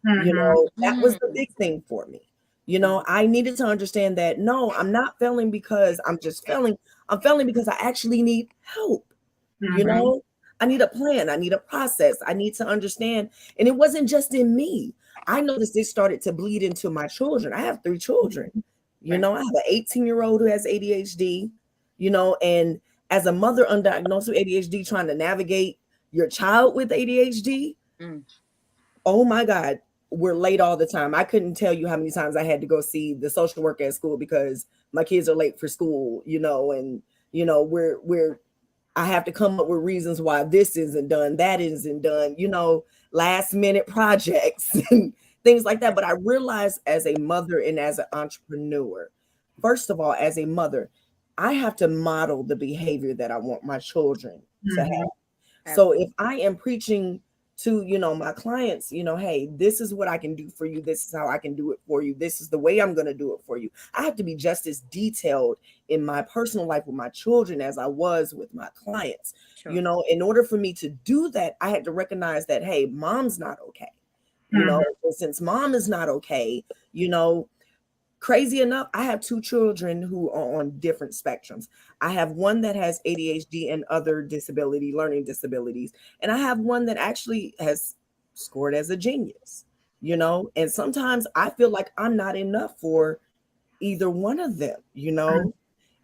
That was the big thing for me. I needed to understand that, no, I'm not failing because I'm just failing. I'm failing because I actually need help. I need a plan. I need a process. I need to understand. And it wasn't just in me. I noticed it started to bleed into my children. I have 3 children. I have an 18-year-old who has ADHD, and as a mother undiagnosed with ADHD, trying to navigate your child with ADHD, oh my God, we're late all the time. I couldn't tell you how many times I had to go see the social worker at school because my kids are late for school, and we're I have to come up with reasons why this isn't done, that isn't done, last minute projects and things like that. But I realized as a mother and as an entrepreneur, first of all, as a mother, I have to model the behavior that I want my children to have. So if I am preaching to, my clients, hey, this is what I can do for you. This is how I can do it for you. This is the way I'm going to do it for you. I have to be just as detailed in my personal life with my children as I was with my clients. Sure. In order for me to do that, I had to recognize that, hey, mom's not okay. And since mom is not okay, crazy enough, I have 2 children who are on different spectrums. I have one that has ADHD and other learning disabilities. And I have one that actually has scored as a genius, and sometimes I feel like I'm not enough for either one of them,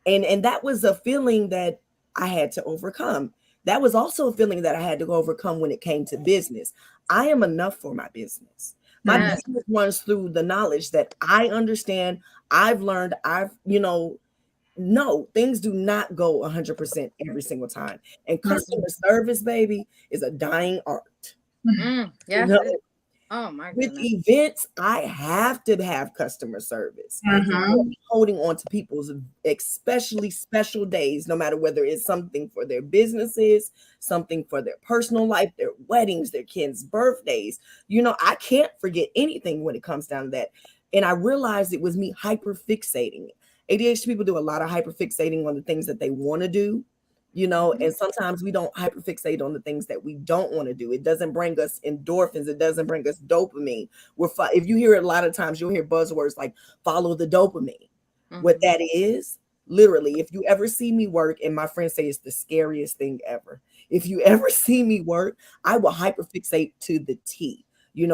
and that was a feeling that I had to overcome. That was also a feeling that I had to overcome when it came to business. I am enough for my business. My business runs through the knowledge that I understand, I've learned, no, things do not go 100% every single time. And customer service, baby, is a dying art. Yes. Oh my goodness. With events, I have to have customer service. Holding on to people's especially special days, no matter whether it's something for their businesses, something for their personal life, their weddings, their kids' birthdays. I can't forget anything when it comes down to that. And I realized it was me hyper fixating. ADHD people do a lot of hyper fixating on the things that they want to do. And sometimes we don't hyperfixate on the things that we don't want to do. It doesn't bring us endorphins. It doesn't bring us dopamine. If you hear it a lot of times, you'll hear buzzwords like follow the dopamine. What that is, literally, if you ever see me work, and my friends say it's the scariest thing ever. If you ever see me work, I will hyperfixate to the T.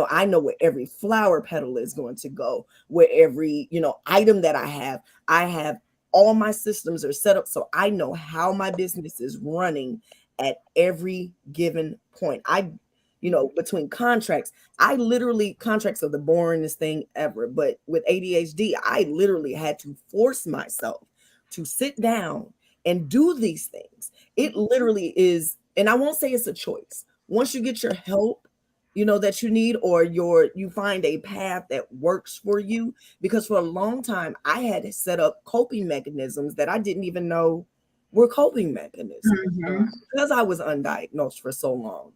I know where every flower petal is going to go, where every, item that I have all my systems are set up so I know how my business is running at every given point. Between contracts, contracts are the boringest thing ever. But with ADHD, I literally had to force myself to sit down and do these things. It literally is, and I won't say it's a choice. Once you get your help, that you need, or you find a path that works for you, because for a long time I had set up coping mechanisms that I didn't even know were coping mechanisms because I was undiagnosed for so long,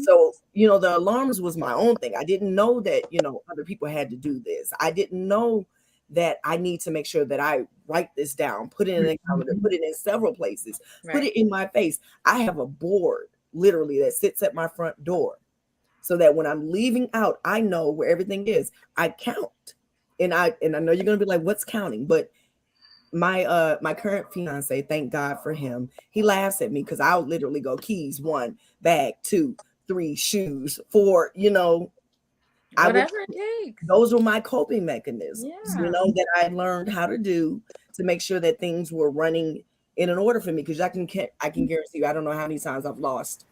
so the alarms was my own thing. I didn't know that other people had to do this. I didn't know that I need to make sure that I write this down, put it in a calendar, put it in several places, put it in my face. I have a board literally that sits at my front door, so that when I'm leaving out, I know where everything is. I count. And I know you're gonna be like, what's counting? But my current fiance, thank God for him, he laughs at me because I'll literally go keys 1, bag 2, 3, shoes 4, whatever it takes. Those were my coping mechanisms, that I learned how to do to make sure that things were running in an order for me. Because I can guarantee you, I don't know how many times I've lost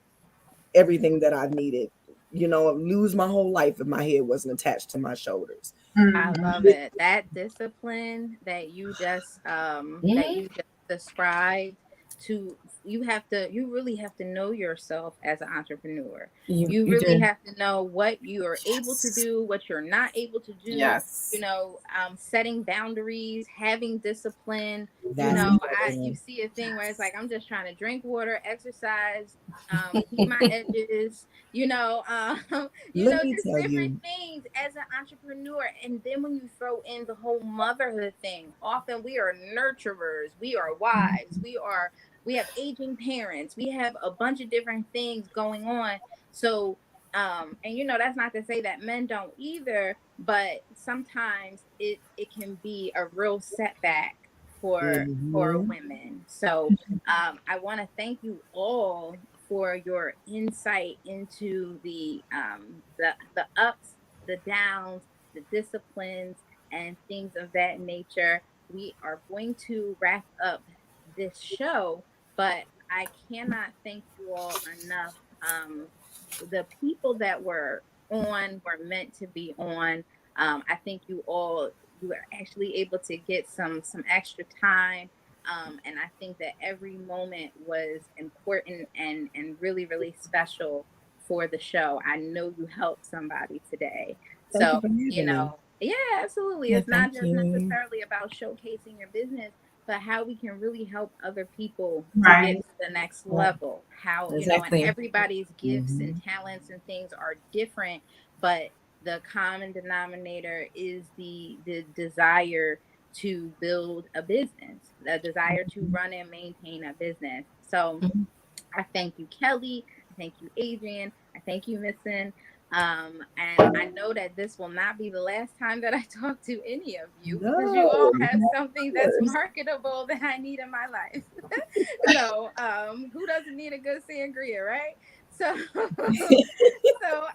everything that I've needed. Lose my whole life if my head wasn't attached to my shoulders. I love it. That discipline that you just described, you really have to know yourself as an entrepreneur. You really have to know what you are able to do, what you're not able to do. Setting boundaries, having discipline. You see a thing where it's like, I'm just trying to drink water, exercise, keep my edges, just different things as an entrepreneur. And then when you throw in the whole motherhood thing, often we are nurturers, we are wives, we have aging parents, we have a bunch of different things going on. So and that's not to say that men don't either, but sometimes it can be a real setback for women. So I want to thank you all for your insight into the ups, the downs, the disciplines, and things of that nature. We are going to wrap up this show, but I cannot thank you all enough. The people that were on were meant to be on. I think you were actually able to get some extra time. And I think that every moment was important and really, really special for the show. I know you helped somebody today. Thank you So, for having me. yeah, absolutely. Yeah, It's not thank just you. necessarily about showcasing your business, but how we can really help other people to Right. get to the next level. How, and Exactly. everybody's gifts and talents and things are different, but the common denominator is the desire to build a business, the desire to run and maintain a business. So I thank you, Kelly. I thank you, Adrian. I thank you, Missun. And I know that this will not be the last time that I talk to any of you, because you all have something that's marketable that I need in my life. So who doesn't need a good sangria, right? So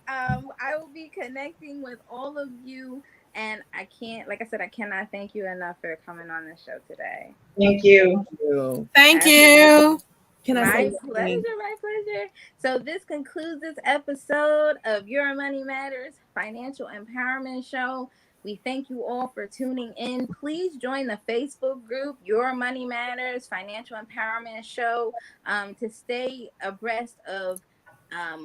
I will be connecting with all of you, and I can't, like I said, I cannot thank you enough for coming on the show today. Thank you. Thank you. Can I My say pleasure, my pleasure. So this concludes this episode of Your Money Matters Financial Empowerment Show. We thank you all for tuning in. Please join the Facebook group, Your Money Matters Financial Empowerment Show, to stay abreast of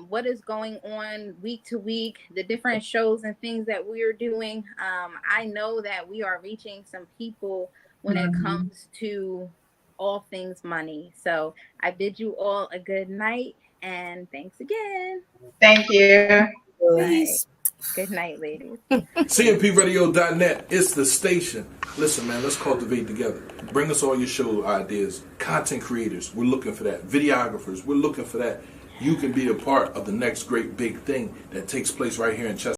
what is going on week to week, the different shows and things that we're doing. I know that we are reaching some people when it comes to all things money. So I bid you all a good night, and thanks again. Thank you. Peace. Good night, ladies. CMPRadio.net, it's the station. Listen, man, let's cultivate together. Bring us all your show ideas. Content creators, we're looking for that. Videographers, we're looking for that. You can be a part of the next great big thing that takes place right here in Chester.